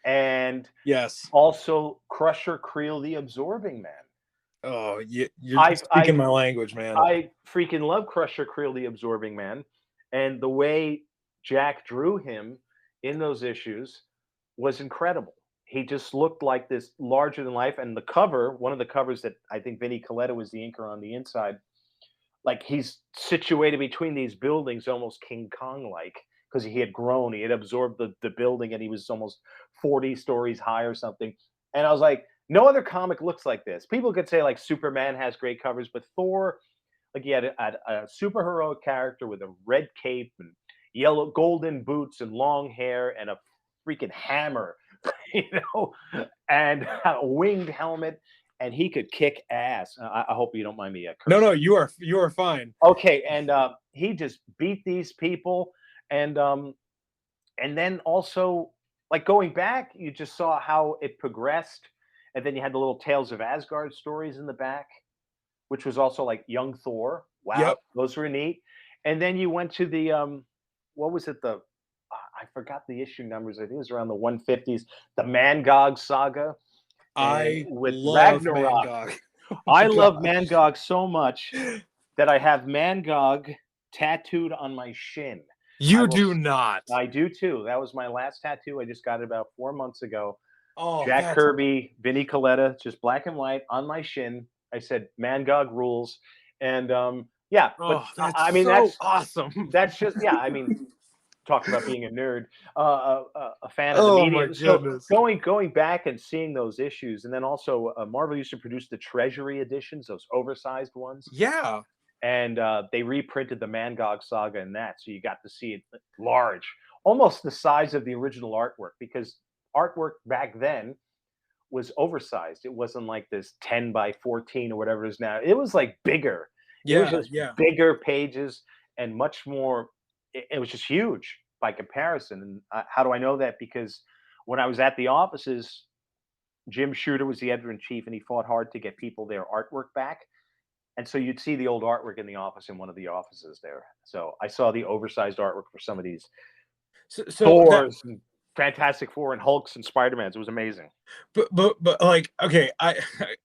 and yes, also Crusher Creel the Absorbing Man. Oh, you're speaking my language, man. I freaking love Crusher Creel the Absorbing Man, and the way Jack drew him in those issues was incredible. He just looked like this larger than life. And the cover, one of the covers that I think Vinnie Coletta was the inker on the inside, like he's situated between these buildings, almost King Kong like, because he had grown, he had absorbed the building, and he was almost 40 stories high or something. And I was like, no other comic looks like this. People could say like Superman has great covers, but Thor, like he had a superheroic character with a red cape and yellow golden boots and long hair and a freaking hammer, and a winged helmet, and he could kick ass. I hope you don't mind me. No, you are fine. Okay, and he just beat these people, and then also like going back, you just saw how it progressed, and then you had the little Tales of Asgard stories in the back, which was also like Young Thor. Wow, yep. Those were neat. And then you went to the what was it? I forgot the issue numbers. I think it was around the 150s. The Mangog saga. With Ragnarok. Mangog. I love Mangog so much that I have Mangog tattooed on my shin. You do not. I do too. That was my last tattoo. I just got it about 4 months ago. Oh, Jack Kirby, Vinnie Coletta, just black and white on my shin. I said, Mangog rules. And yeah, but Oh, that's I mean, so awesome. that's just, yeah, I mean, talk about being a nerd, a fan of the Oh my medium. So goodness. going back and seeing those issues, and then also Marvel used to produce the Treasury editions, those oversized ones, Yeah. and they reprinted the Mangog saga in that, so you got to see it large, almost the size of the original artwork, because artwork back then was oversized. It wasn't like this 10 by 14 or whatever it is now. It was like bigger. It was Yeah. just Yeah. bigger pages and much more. It was just huge by comparison. And how do I know that? Because when I was at the offices, Jim Shooter was the editor in chief, and he fought hard to get people their artwork back. And so you'd see the old artwork in the office in one of the offices there. So I saw the oversized artwork for some of these So that Thors and Fantastic Four and Hulks and Spider-Mans. It was amazing. but like, okay,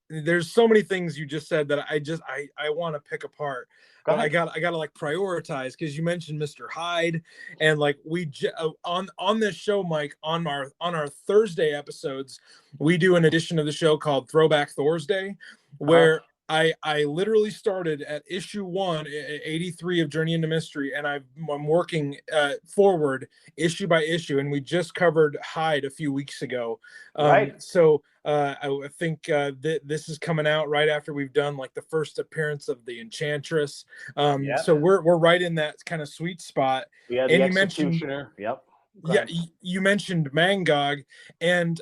there's so many things you just said that I want to pick apart, Go but ahead. I gotta like prioritize, because you mentioned Mr. Hyde, and like on this show, Mike, on our Thursday episodes, we do an edition of the show called Throwback Thursday, Uh-huh. where I literally started at issue 1, 83 of Journey into Mystery, and I'm working forward issue by issue, and we just covered Hyde a few weeks ago. Right. So I think this is coming out right after we've done like the first appearance of the Enchantress. Yeah. So we're right in that kind of sweet spot. Yeah, the And you mentioned, Executioner. Yep. Go yeah, ahead. you mentioned Mangog, and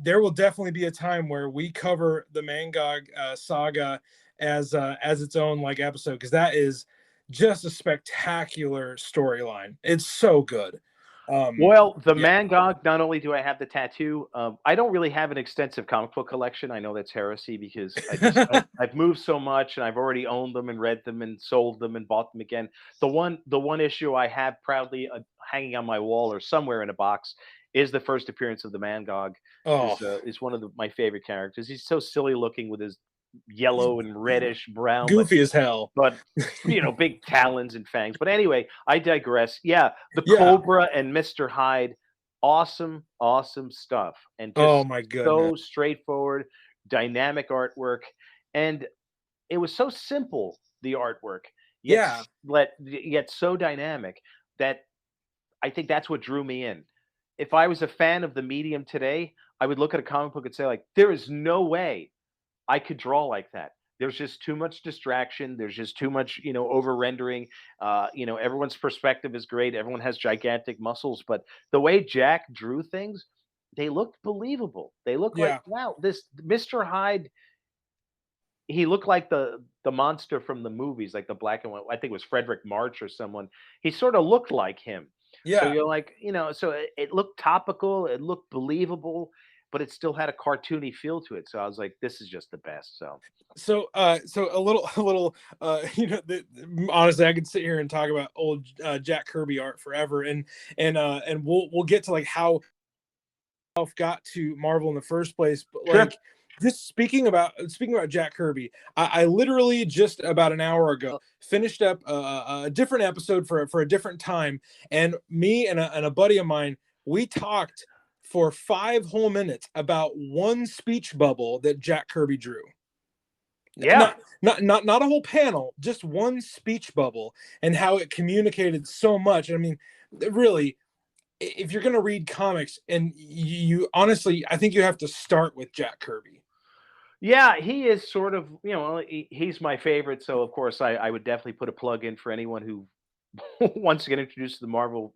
there will definitely be a time where we cover the Mangog saga as its own like episode, because that is just a spectacular storyline. It's so good. Well, the Yeah. Mangog, not only do I have the tattoo, I don't really have an extensive comic book collection. I know that's heresy because I've moved so much, and I've already owned them and read them and sold them and bought them again. The one issue I have proudly hanging on my wall or somewhere in a box is the first appearance of the Mangog, Oh, because is one of my favorite characters. He's so silly looking with his yellow and reddish brown, goofy as hell. but big talons and fangs. But anyway, I digress. Yeah, the Yeah. Cobra and Mr. Hyde, awesome, awesome stuff, and Oh just my goodness. so straightforward, dynamic artwork, and it was so simple, the artwork, Yeah. yet so dynamic that I think that's what drew me in. If I was a fan of the medium today, I would look at a comic book and say, like, there is no way I could draw like that. There's just too much distraction. There's just too much, over rendering. Everyone's perspective is great. Everyone has gigantic muscles, but the way Jack drew things, they looked believable. They look like, Yeah. wow, this Mr. Hyde, he looked like the monster from the movies, like the black and white. I think it was Frederick March or someone. He sort of looked like him. So Yeah. you're like, so it looked topical, it looked believable, but it still had a cartoony feel to it. So I was like, this is just the best. So So a little honestly, I could sit here and talk about old Jack Kirby art forever, and we'll get to like how got to Marvel in the first place, but sure. like, just speaking about Jack Kirby, I literally just about an hour ago finished up a different episode for a different time, and me and a buddy of mine, we talked for 5 whole minutes about one speech bubble that Jack Kirby drew. Yeah. Not a whole panel, just one speech bubble, and how it communicated so much. I mean, really, if you're going to read comics, and you honestly, I think you have to start with Jack Kirby. Yeah, he is sort of, he's my favorite. So of course I would definitely put a plug in for anyone who wants to get introduced to the Marvel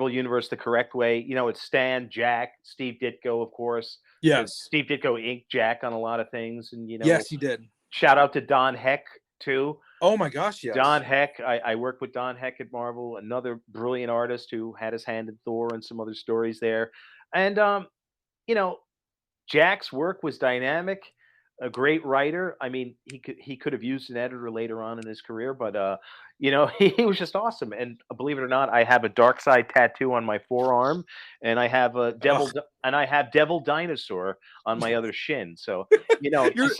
universe the correct way. It's Stan, Jack, Steve Ditko, of course, because Yes. Steve Ditko inked Jack on a lot of things. And Yes, he did. shout out to Don Heck too. Oh my gosh, Don yes. Heck, I worked with Don Heck at Marvel, another brilliant artist who had his hand in Thor and some other stories there. And you know, Jack's work was dynamic, a great writer. I mean, he could have used an editor later on in his career, but he was just awesome. And believe it or not, I have a dark side tattoo on my forearm, and I have Ugh. and I have Devil Dinosaur on my other shin. So You're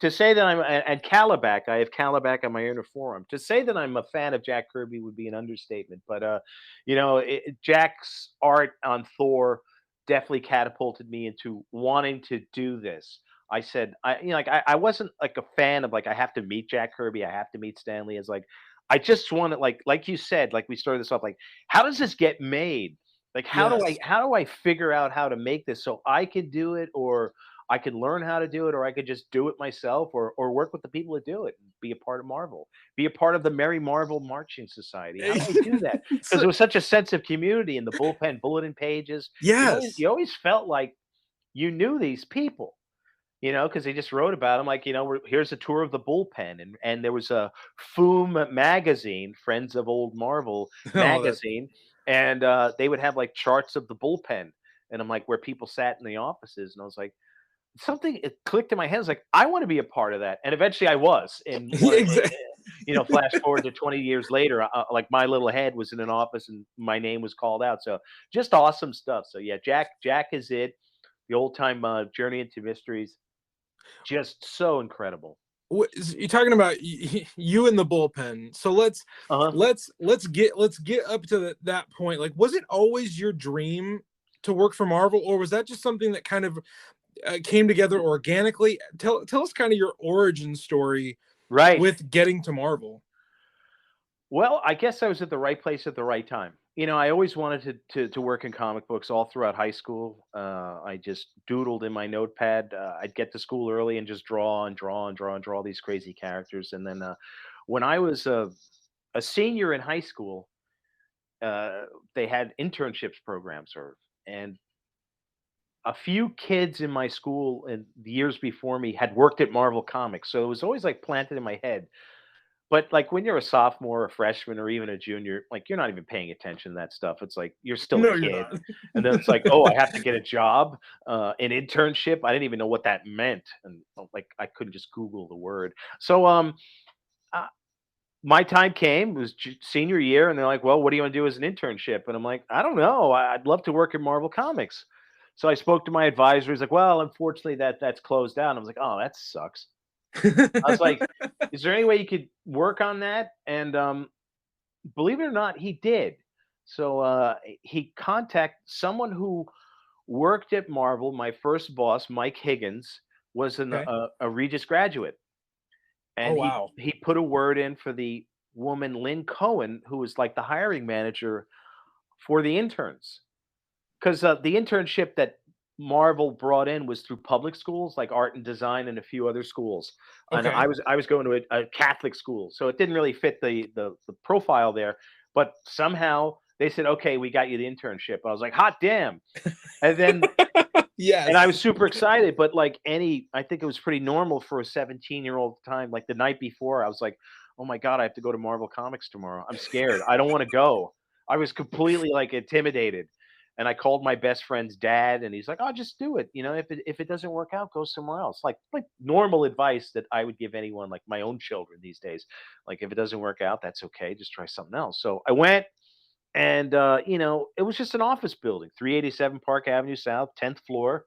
to say that I'm and Calabac, I have Calabac on my inner forearm. To say that I'm a fan of Jack Kirby would be an understatement. But Jack's art on Thor definitely catapulted me into wanting to do this. I said, I wasn't like a fan of like I have to meet Jack Kirby, I have to meet Stanley. It's like I just wanted like you said, like we started this off like, how does this get made? Like Yes. how do I figure out how to make this so I could do it, or I could learn how to do it, or I could just do it myself, or work with the people that do it and be a part of Marvel, be a part of the Merry Marvel Marching Society. How do I do that? Because So- there was such a sense of community in the bullpen bulletin pages. yes. You always felt like you knew these people, because they just wrote about them. Like, here's a tour of the bullpen, and there was a Foom magazine, Friends of Old Marvel Oh, that magazine, and they would have like charts of the bullpen, and I'm like where people sat in the offices, and I was like, something it clicked in my head. I was like, I want to be a part of that, and eventually I was. In yeah, one, exactly. flash forward to 20 years later, like my little head was in an office and my name was called out. So just awesome stuff. So yeah, Jack is it. The old time journey into mysteries, just so incredible. You're talking about you in the bullpen. So let's Uh-huh. let's get up to that point. Like, was it always your dream to work for Marvel, or was that just something that kind of came together organically? Tell us kind of your origin story Right. with getting to Marvel. Well, I guess I was at the right place at the right time. I always wanted to work in comic books all throughout high school. I just doodled in my notepad. I'd get to school early and just draw and draw and draw and draw these crazy characters. And then when I was a senior in high school, uh, they had internships programs, and a few kids in my school and the years before me had worked at Marvel Comics, so it was always like planted in my head. But, like, when you're a sophomore, a freshman, or even a junior, like, you're not even paying attention to that stuff. It's like, you're still a No, you're kid. not. And then it's like, "Oh, I have to get a job, an internship." I didn't even know what that meant, and, like, I couldn't just Google the word. So, uh, my time came, it was senior year, and they're like, "Well, what do you wanna do as an internship?" And I'm like, "I don't know. I'd love to work in Marvel Comics." So I spoke to my advisor. He's like, "Well, unfortunately, that's closed down." I was like, "Oh, that sucks." I was like, "Is there any way you could work on that?" And believe it or not, he did. So he contacted someone who worked at Marvel. My first boss, Mike Higgins, was Okay. a Regis graduate, Oh and he wow. he put a word in for the woman Lynn Cohen, who was like the hiring manager for the interns. Because the internship that Marvel brought in was through public schools, like art and design and a few other schools. And Okay. I was going to a Catholic school, so it didn't really fit the profile there. But somehow they said, "Okay, we got you the internship." I was like, "Hot damn!" And then and I was Yes. super excited. But like I think it was pretty normal for a 17-year-old time. Like the night before, I was like, "Oh my god, I have to go to Marvel Comics tomorrow. I'm scared. I don't want to go." I was completely like intimidated. And I called my best friend's dad, and he's like, "Oh, just do it. If it doesn't work out, go somewhere else." Like normal advice that I would give anyone, like my own children these days. Like if it doesn't work out, that's okay. Just try something else. So I went, and it was just an office building, 387 Park Avenue South, 10th floor.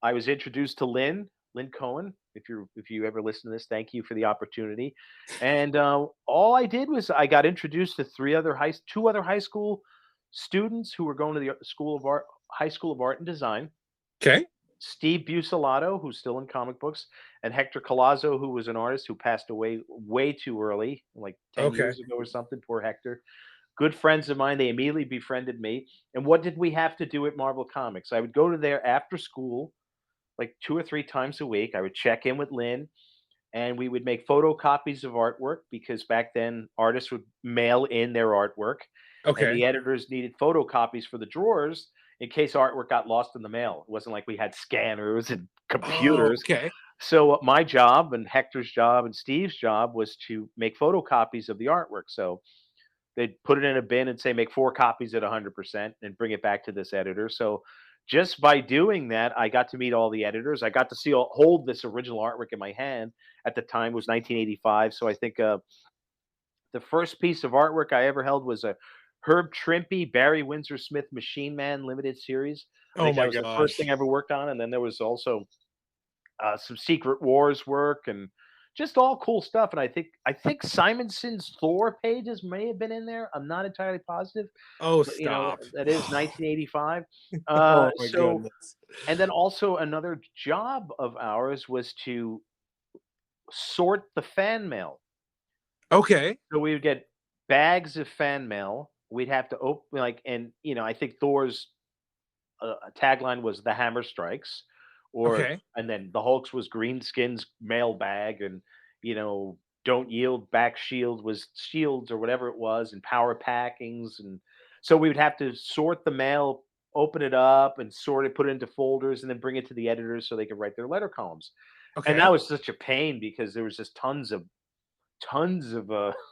I was introduced to Lynn Cohen. If you ever listen to this, thank you for the opportunity. And all I did was I got introduced to two other high school students who were going to the High School of Art and Design. Okay. Steve Bucelato, who's still in comic books, and Hector Colazzo, who was an artist who passed away way too early, like 10 Okay. years ago or something. Poor Hector. Good friends of mine. They immediately befriended me. And what did we have to do at Marvel Comics? I would go to there after school like 2 or 3 times a week. I would check in with Lynn, and we would make photocopies of artwork because back then artists would mail in their artwork, and Okay. the editors needed photocopies for the drawers in case artwork got lost in the mail. It wasn't like we had scanners and Oh, computers. okay. So my job and Hector's job and Steve's job was to make photocopies of the artwork. So they'd put it in a bin and say, make 4 copies at 100% and bring it back to this editor. So just by doing that, I got to meet all the editors. I got to hold this original artwork in my hand. At the time it was 1985. So I think the first piece of artwork I ever held was a Herb Trimpe, Barry Windsor Smith Machine Man limited series. I Oh think that my was the first gosh. thing I ever worked on. And then there was also some Secret Wars work and just all cool stuff. And I think Simonson's Thor pages may have been in there. I'm not entirely positive, Oh, but stop. that is 1985. Oh my So goodness. and then also another job of ours was to sort the fan mail. Okay. So we would get bags of fan mail. We'd have to open and I think Thor's tagline was "The Hammer Strikes," Okay. and then the Hulk's was "Greenskins mailbag," and "Don't Yield, Back Shield" was shields or whatever it was, and power packings, and so we would have to sort the mail, open it up, and sort it, put it into folders, and then bring it to the editors so they could write their letter columns. And that Okay. was such a pain because there was just tons of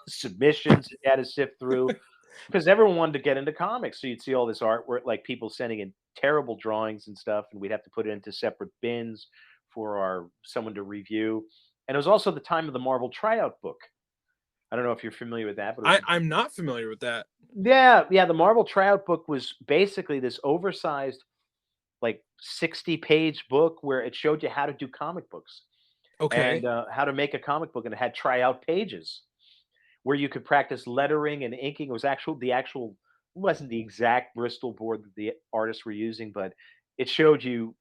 submissions that you had to sift through because everyone wanted to get into comics. So you'd see all this artwork, like people sending in terrible drawings and stuff, and we'd have to put it into separate bins for our someone to review. And it was also the time of the Marvel tryout book. I don't know if you're familiar with that, but it was I'm not familiar with that. yeah. The Marvel tryout book was basically this oversized, like 60-page book where it showed you how to do comic books and Okay. how to make a comic book, and it had tryout pages where you could practice lettering and inking. It was the actual wasn't the exact Bristol board that the artists were using, but it showed you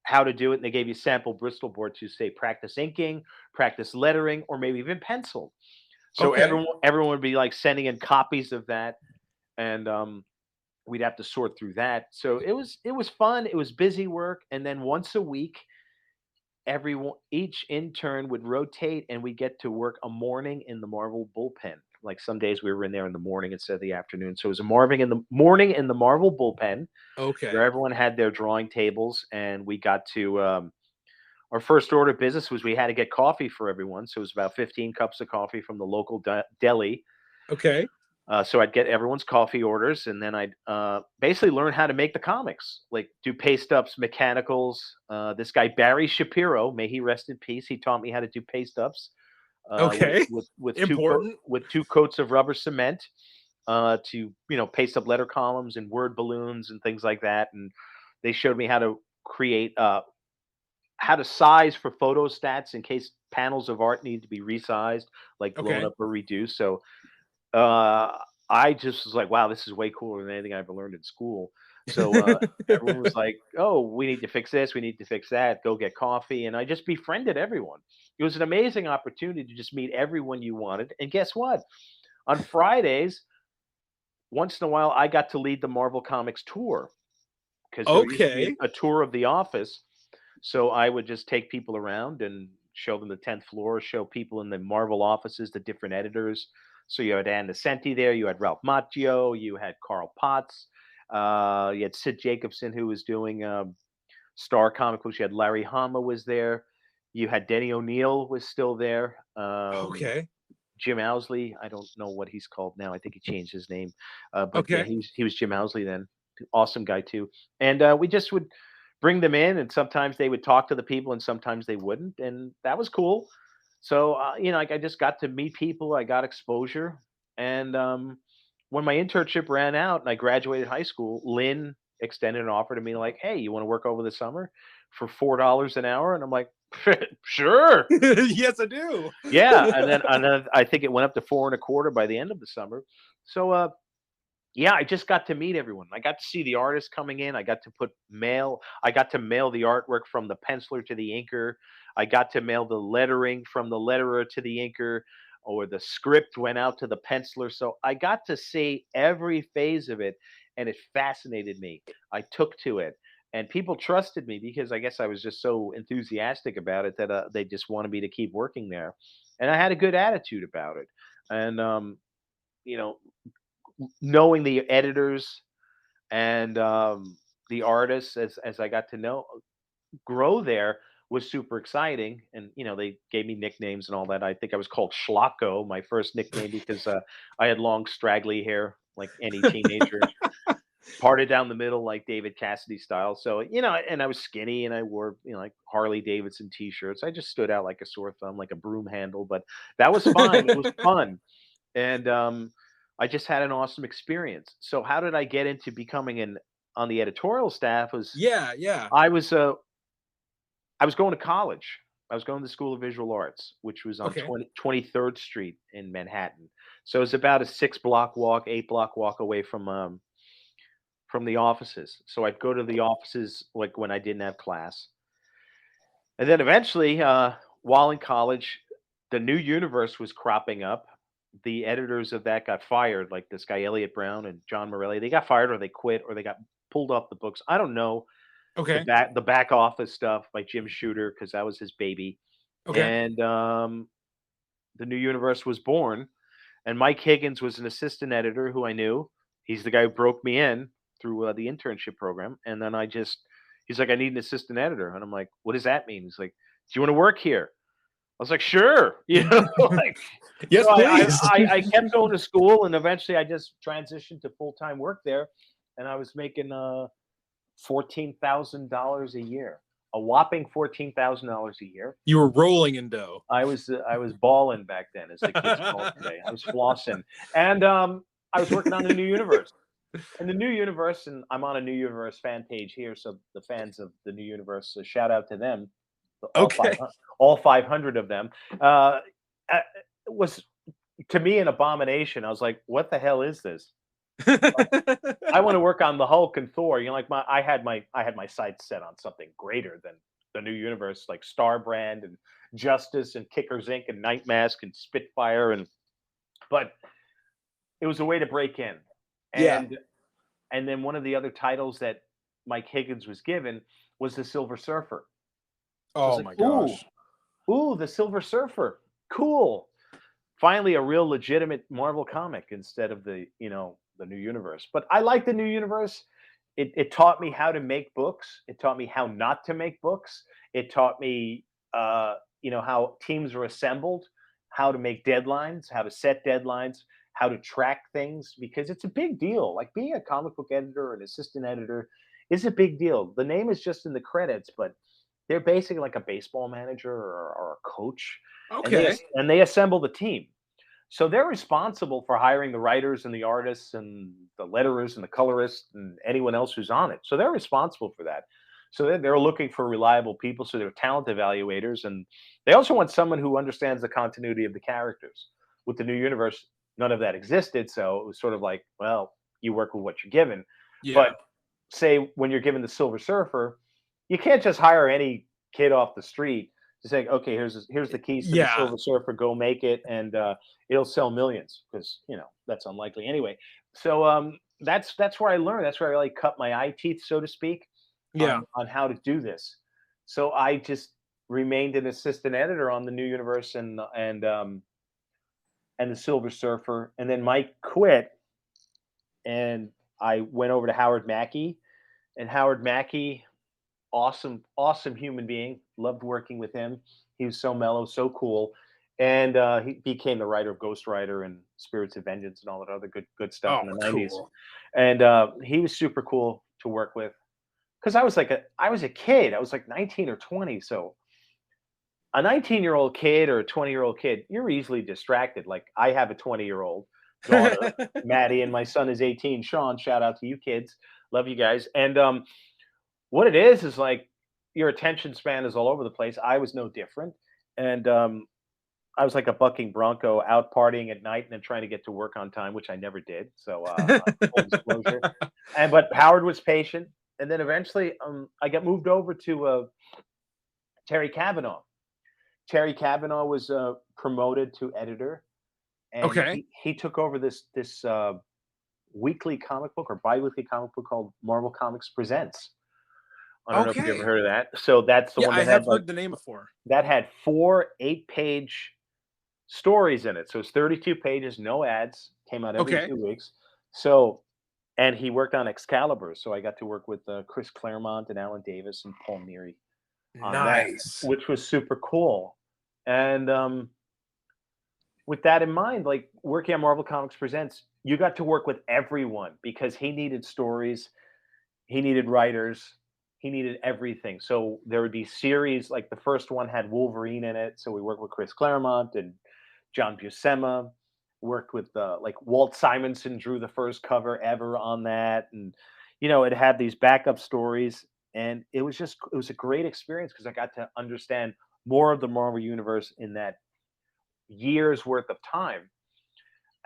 how to do it. And they gave you sample Bristol board to say practice inking, practice lettering, or maybe even pencil. So Okay. everyone would be like sending in copies of that, and we'd have to sort through that. So it was fun. It was busy work, and then once a week everyone each intern would rotate and we get to work a morning in the Marvel bullpen. Like some days we were in there in the morning instead of the afternoon. So it was a morning in the Marvel bullpen where Okay. everyone had their drawing tables and we got to our first order of business was we had to get coffee for everyone. So it was about 15 cups of coffee from the local deli. Okay. So I'd get everyone's coffee orders, and then I'd basically learn how to make the comics, like do paste ups, mechanicals. This guy Barry Shapiro, may he rest in peace, he taught me how to do paste ups with Okay. with Important. with 2 coats of rubber cement to paste up letter columns and word balloons and things like that. And they showed me how to create how to size for photo stats in case panels of art need to be resized, like blown Okay. up or reduced. So uh, I just was like, "Wow, this is way cooler than anything I ever learned in school." So, everyone was like, "Oh, we need to fix this, we need to fix that, go get coffee," and I just befriended everyone. It was an amazing opportunity to just meet everyone you wanted, and guess what? On Fridays, once in a while, I got to lead the Marvel Comics tour because there used to be Okay. a tour of the office. So I would just take people around and show them the 10th floor, show people in the Marvel offices, the different editors. So you had Ann Nesenti there, you had Ralph Macchio, you had Carl Potts, you had Sid Jacobson who was doing Star Comic Books. You had Larry Hama was there. You had Denny O'Neil was still there. Okay. Jim Owsley, I don't know what he's called now. I think he changed his name, but yeah, Okay. he was Jim Owsley then. Awesome guy too. And we just would bring them in, and sometimes they would talk to the people, and sometimes they wouldn't, and that was cool. So like I just got to meet people. I got exposure, and when my internship ran out and I graduated high school, Lynn extended an offer to me like, "Hey, you want to work over the summer for $4 an hour?" And I'm like, "Sure." Yes, I do. Yeah, and then I think it went up to 4 and a quarter by the end of the summer. So, yeah, I just got to meet everyone. I got to see the artists coming in. I got to mail the artwork from the penciler to the inker. I got to mail the lettering from the letterer to the inker, or the script went out to the penciler. So I got to see every phase of it, and it fascinated me. I took to it. And people trusted me because I guess I was just so enthusiastic about it that they just wanted me to keep working there. And I had a good attitude about it. And you know, knowing the editors and the artists as I got to know grow there was super exciting. And they gave me nicknames and all that. I think I was called Schlocko, my first nickname, because I had long straggly hair like any teenager, parted down the middle like David Cassidy style. So and I was skinny and I wore like Harley Davidson t-shirts. I just stood out like a sore thumb, like a broom handle, but that was fine. It was fun. And I just had an awesome experience. So how did I get into becoming an on the editorial staff? Was Yeah, yeah. I was uh I was going to college, I was going to the School of Visual Arts, which was on Okay. 23rd Street in Manhattan. So it's about a 6 block walk, 8 block walk away from the offices. So I'd go to the offices like when I didn't have class. And then eventually, while in college, the new universe was cropping up. The editors of that got fired, like this guy Elliot Brown and John Morelli. They got fired, or they quit, or they got pulled off the books. I don't know Okay. the back office stuff by Jim Shooter because that was his baby. Okay. And the new universe was born. And Mike Higgins was an assistant editor who I knew. He's the guy who broke me in through the internship program. And then he's like, I need an assistant editor. And I'm like, what does that mean? He's like, do you want to work here? I was like, sure. Like, Yes, so please. I kept going to school, and eventually I just transitioned to full time work there, and I was making $14,000 a year, a whopping $14,000 a year. You were rolling in dough. I was balling back then, as the kids call it today. I was flossing, and I was working on the new universe. And the new universe, and I'm on a new universe fan page here, so the fans of the new universe, shout out to them, Okay. all 500 of them. Was to me an abomination. I was like, what the hell is this? I want to work on the Hulk and Thor. Like I had my sights set on something greater than the new universe, like Star Brand and Justice and Kickers Inc. and Night Mask and Spitfire, but it was a way to break in. Yeah. And then one of the other titles that Mike Higgins was given was the Silver Surfer. So Oh like, my gosh. Ooh, the Silver Surfer. Cool. Finally a real legitimate Marvel comic instead of the new universe. But I like the new universe. It taught me how to make books. It taught me how not to make books. It taught me how teams are assembled, how to make deadlines, how to set deadlines, how to track things, because it's a big deal. Like being a comic book editor or an assistant editor is a big deal. The name is just in the credits, but they're basically like a baseball manager or a coach, Okay. and they assemble the team. So they're responsible for hiring the writers and the artists and the letterers and the colorists and anyone else who's on it. So they're responsible for that. So they're looking for reliable people. So they're talent evaluators, and they also want someone who understands the continuity of the characters. With the new universe, none of that existed. So it was sort of like, well, you work with what you're given. Yeah. But say when you're given the Silver Surfer, you can't just hire any kid off the street to say, okay, here's the keys to the Silver Surfer, go make it, and it'll sell millions, because that's unlikely anyway. So that's where I learned. That's where I like cut my eye teeth, so to speak, on how to do this. So I just remained an assistant editor on the new universe and the Silver Surfer, and then Mike quit, and I went over to Howard Mackey, and Howard Mackey, awesome human being, loved working with him. He was so mellow, so cool, and he became the writer of Ghost Rider and Spirits of Vengeance and all that other good stuff in the 90s. Cool. And he was super cool to work with, because I was a kid. I was like 19 or 20. So a 19-year-old kid or a 20-year-old kid, you're easily distracted. Like I have a 20-year-old daughter, Maddie, and my son is 18, Sean. Shout out to you kids, love you guys. And what it is like your attention span is all over the place. I was no different, and I was like a bucking bronco, out partying at night and then trying to get to work on time, which I never did. So full disclosure. But Howard was patient, and then eventually I got moved over to Terry Cavanaugh. Terry Cavanaugh was promoted to editor, and he took over this weekly comic book or bi-weekly comic book called Marvel Comics Presents. I don't know if you've ever heard of that. So that's the one that I have heard the name before. That had 4 8-page stories in it. So it's 32 pages, no ads, came out every 2 weeks. So, and he worked on Excalibur. So I got to work with Chris Claremont and Alan Davis and Paul Neary on that, which was super cool. And with that in mind, like working on Marvel Comics Presents, you got to work with everyone because he needed stories, he needed writers, he needed everything. So there would be series, like the first one had Wolverine in it. So we worked with Chris Claremont and John Buscema, worked with like Walt Simonson drew the first cover ever on that. And, it had these backup stories, and it was a great experience because I got to understand more of the Marvel universe in that year's worth of time.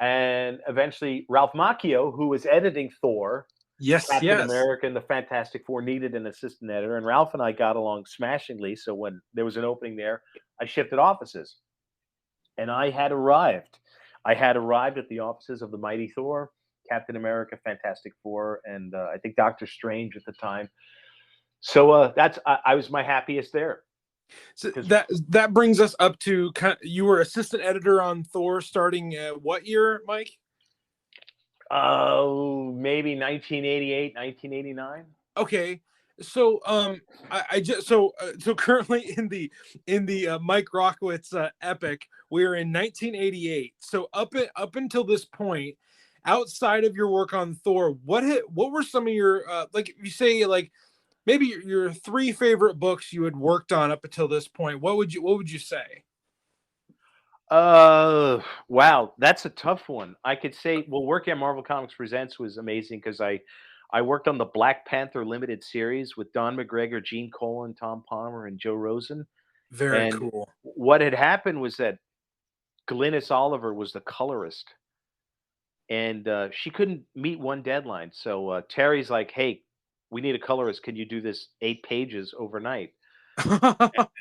And eventually, Ralph Macchio, who was editing Thor, Yes, Captain yes. America, and the Fantastic Four, needed an assistant editor, and Ralph and I got along smashingly. So when there was an opening there, I shifted offices, and I had arrived. I had arrived at the offices of the Mighty Thor, Captain America, Fantastic Four, and I think Doctor Strange at the time. So I was my happiest there. So 'Cause that brings us up to you were assistant editor on Thor starting what year, Mike? maybe 1988, 1989. Okay. So I just so currently in the Mike Rockwitz epic, we're in 1988. So up until this point, outside of your work on Thor, what were some of your like you say like maybe your three favorite books you had worked on up until this point? What would you say? Wow, that's a tough one. I could say, well, working at Marvel Comics Presents was amazing because I worked on the Black Panther limited series with Don McGregor, Gene Colan, Tom Palmer, and Joe Rosen. Very And cool. what had happened was that Glynis Oliver was the colorist, and she couldn't meet one deadline. So Terry's like, "Hey, we need a colorist. Can you do this 8 pages overnight?"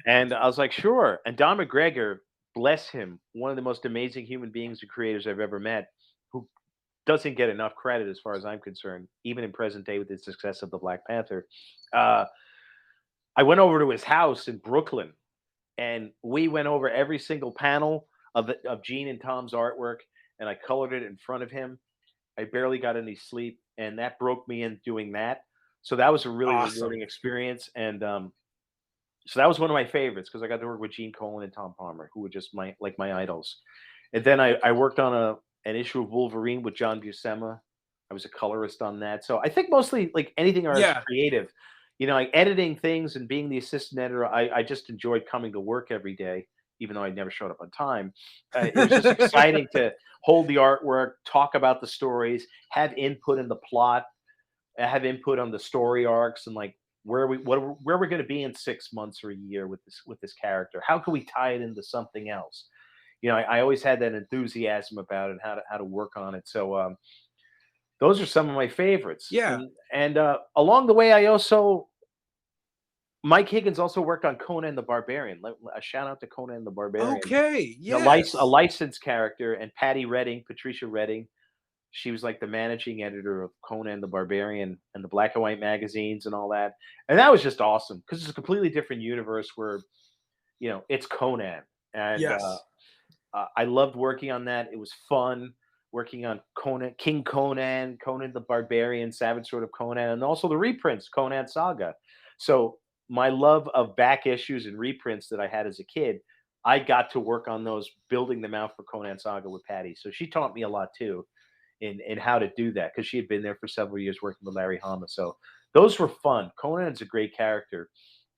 And I was like, "Sure." And Don McGregor, bless him, one of the most amazing human beings and creators I've ever met, who doesn't get enough credit as far as I'm concerned, even in present day with the success of the Black Panther. Uh, I went over to his house in Brooklyn, and we went over every single panel of Gene and Tom's artwork, and I colored it in front of him. I barely got any sleep, and that broke me in doing that. So that was a really Awesome. rewarding experience, and so that was one of my favorites because I got to work with Gene Colan and Tom Palmer, who were just my idols. And then I worked on an issue of Wolverine with John Buscema. I was a colorist on that. So I think mostly like anything I was Yeah. creative, like editing things and being the assistant editor, I just enjoyed coming to work every day, even though I never showed up on time. It was just exciting to hold the artwork, talk about the stories, have input in the plot, have input on the story arcs, and like where we're going to be in 6 months or a year with this character. How can we tie it into something else? I always had that enthusiasm about it, how to work on it. So those are some of my favorites. Yeah. And along the way, I also Mike Higgins also worked on Conan the Barbarian. A shout out to Conan the Barbarian, Okay. a Yes. licensed character, and Patty Redding, Patricia Redding. She was like the managing editor of Conan the Barbarian and the black and white magazines and all that. And that was just awesome because it's a completely different universe where, it's Conan. And Yes. I loved working on that. It was fun working on Conan, King Conan, Conan the Barbarian, Savage Sword of Conan, and also the reprints, Conan Saga. So my love of back issues and reprints that I had as a kid, I got to work on those, building them out for Conan Saga with Patty. So she taught me a lot too in how to do that because she had been there for several years working with Larry Hama. So those were fun. Conan's a great character,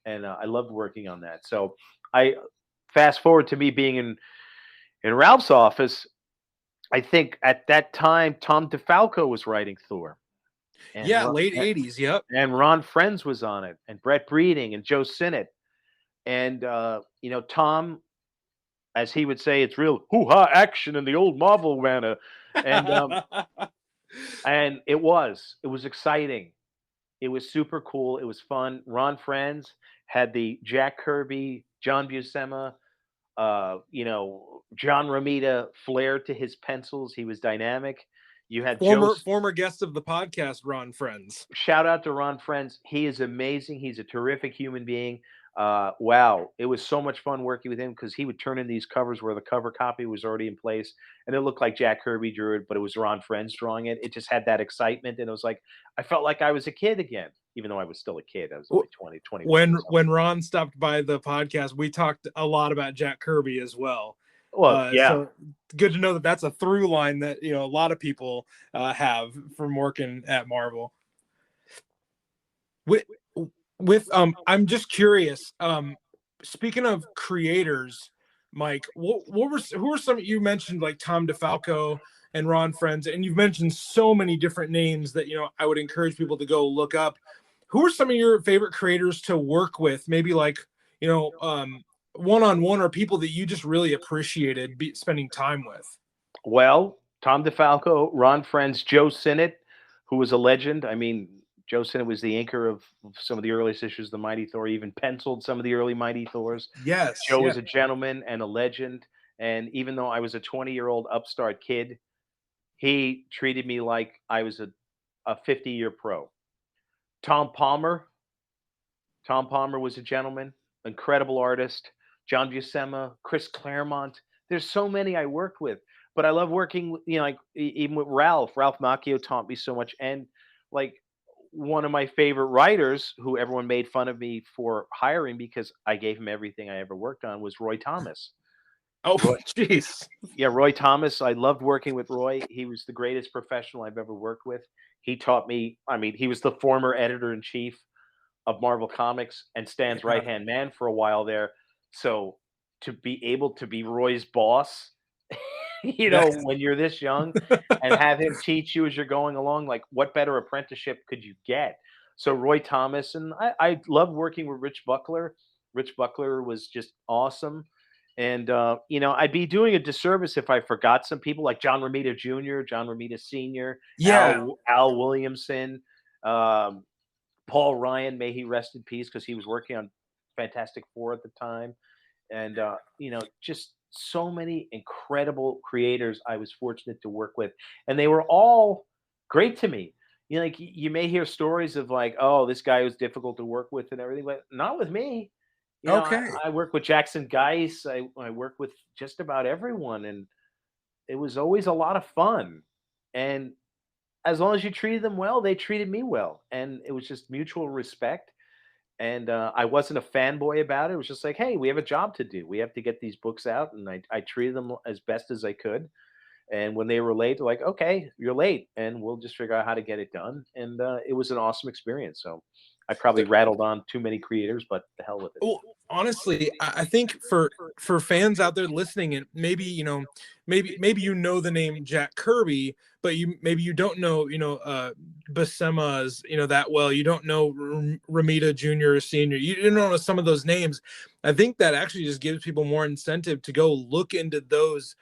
and I loved working on that. So I fast forward to me being in Ralph's office. I think at that time Tom DeFalco was writing Thor, and Yeah, late 80s. Yep. and Ron Frenz was on it, and Brett Breeding and Joe Sinnott, and Tom, as he would say, it's real hoo-ha action in the old Marvel manner, and and it was exciting. It was super cool. It was fun. Ron Frenz had the Jack Kirby, John Buscema, John Romita flair to his pencils. He was dynamic. You had Former guest of the podcast, Ron Friends. shout out to Ron Frenz. He is amazing. He's a terrific human being. Wow, it was so much fun working with him because he would turn in these covers where the cover copy was already in place, and it looked like Jack Kirby drew it, but it was Ron Frenz drawing it. It just had that excitement, and it was like I felt like I was a kid again, even though I was still a kid. I was only 20, 21. When Ron stopped by the podcast, we talked a lot about Jack Kirby as well. Well, yeah. So good to know that that's a through line that a lot of people have from working at Marvel. With I'm just curious. Speaking of creators, Mike, who were some you mentioned like Tom DeFalco and Ron Frenz, and you've mentioned so many different names that I would encourage people to go look up. Who are some of your favorite creators to work with? Maybe like one-on-one or people that you just really appreciated spending time with? Well, Tom DeFalco, Ron Friends, Joe Sinnott, who was a legend. I mean, Joe Sinnott was the inker of some of the earliest issues of the Mighty Thor. He even penciled some of the early Mighty Thors. Yes, Joe yeah. was a gentleman and a legend. And even though I was a 20-year-old upstart kid, he treated me like I was a 50-year pro. Tom Palmer. Tom Palmer was a gentleman, incredible artist. John Buscema, Chris Claremont. There's so many I worked with, but I love working, like even with Ralph. Ralph Macchio taught me so much, and like one of my favorite writers, who everyone made fun of me for hiring because I gave him everything I ever worked on, was Roy Thomas. Oh, Roy, jeez. yeah, Roy Thomas. I loved working with Roy. He was the greatest professional I've ever worked with. He taught me. I mean, he was the former editor in chief of Marvel Comics and Stan's Yeah. right hand man for a while there. So to be able to be Roy's boss, when you're this young and have him teach you as you're going along, like what better apprenticeship could you get? So Roy Thomas, and I loved working with Rich Buckler. Rich Buckler was just awesome. And I'd be doing a disservice if I forgot some people like John Romita Jr., John Romita Sr., Yeah. Al Williamson, Paul Ryan, may he rest in peace, because he was working on Fantastic Four at the time. And, just so many incredible creators I was fortunate to work with. And they were all great to me. Like you may hear stories of like, oh, this guy was difficult to work with and everything, but not with me. Okay. I work with Jackson Geis. I work with just about everyone. And it was always a lot of fun. And as long as you treated them well, they treated me well, and it was just mutual respect. And I wasn't a fanboy about it. It was just like, hey, we have a job to do. We have to get these books out, and I treated them as best as I could. And when they were late, they're like, okay, you're late, and we'll just figure out how to get it done. And it was an awesome experience. So I probably rattled on too many creators, but the hell with it. Well, honestly, I think for fans out there listening, and maybe maybe you know the name Jack Kirby, but maybe you don't know Buscema's that well. You don't know Romita Jr. or Senior. You don't know some of those names. I think that actually just gives people more incentive to go look into those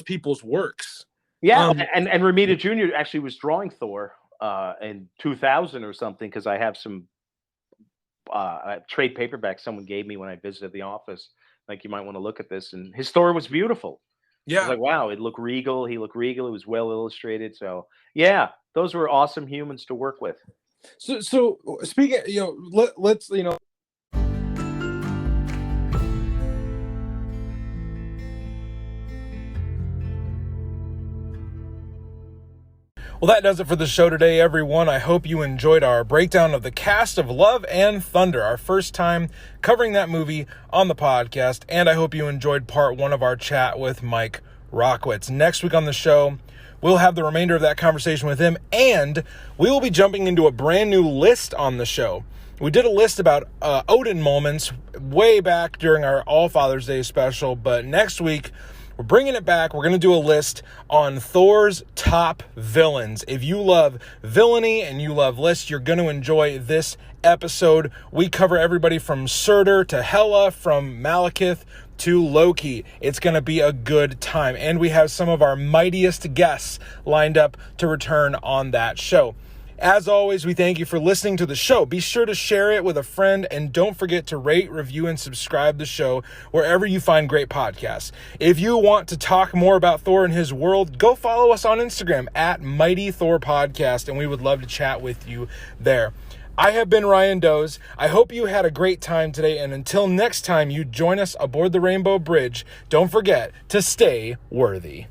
people's works. Yeah, and Romita Jr. actually was drawing Thor in 2000 or something, because I have some trade paperback someone gave me when I visited the office. Like, you might want to look at this. And his Thor was beautiful. I was like, wow, it looked regal. He looked regal. It was well illustrated. So yeah, those were awesome humans to work with. So speaking, let's Well, that does it for the show today, everyone. I hope you enjoyed our breakdown of the cast of Love and Thunder, our first time covering that movie on the podcast, and I hope you enjoyed part one of our chat with Mike Rockwitz. Next week on the show, we'll have the remainder of that conversation with him, and we will be jumping into a brand new list on the show. We did a list about Odin moments way back during our All Father's Day special, but next week, we're bringing it back. We're going to do a list on Thor's top villains. If you love villainy and you love lists, you're going to enjoy this episode. We cover everybody from Surtur to Hela, from Malekith to Loki. It's going to be a good time. And we have some of our mightiest guests lined up to return on that show. As always, we thank you for listening to the show. Be sure to share it with a friend, and don't forget to rate, review, and subscribe the show wherever you find great podcasts. If you want to talk more about Thor and his world, go follow us on Instagram at Mighty Thor Podcast, and we would love to chat with you there. I have been Ryan Doze. I hope you had a great time today, and until next time you join us aboard the Rainbow Bridge, don't forget to stay worthy.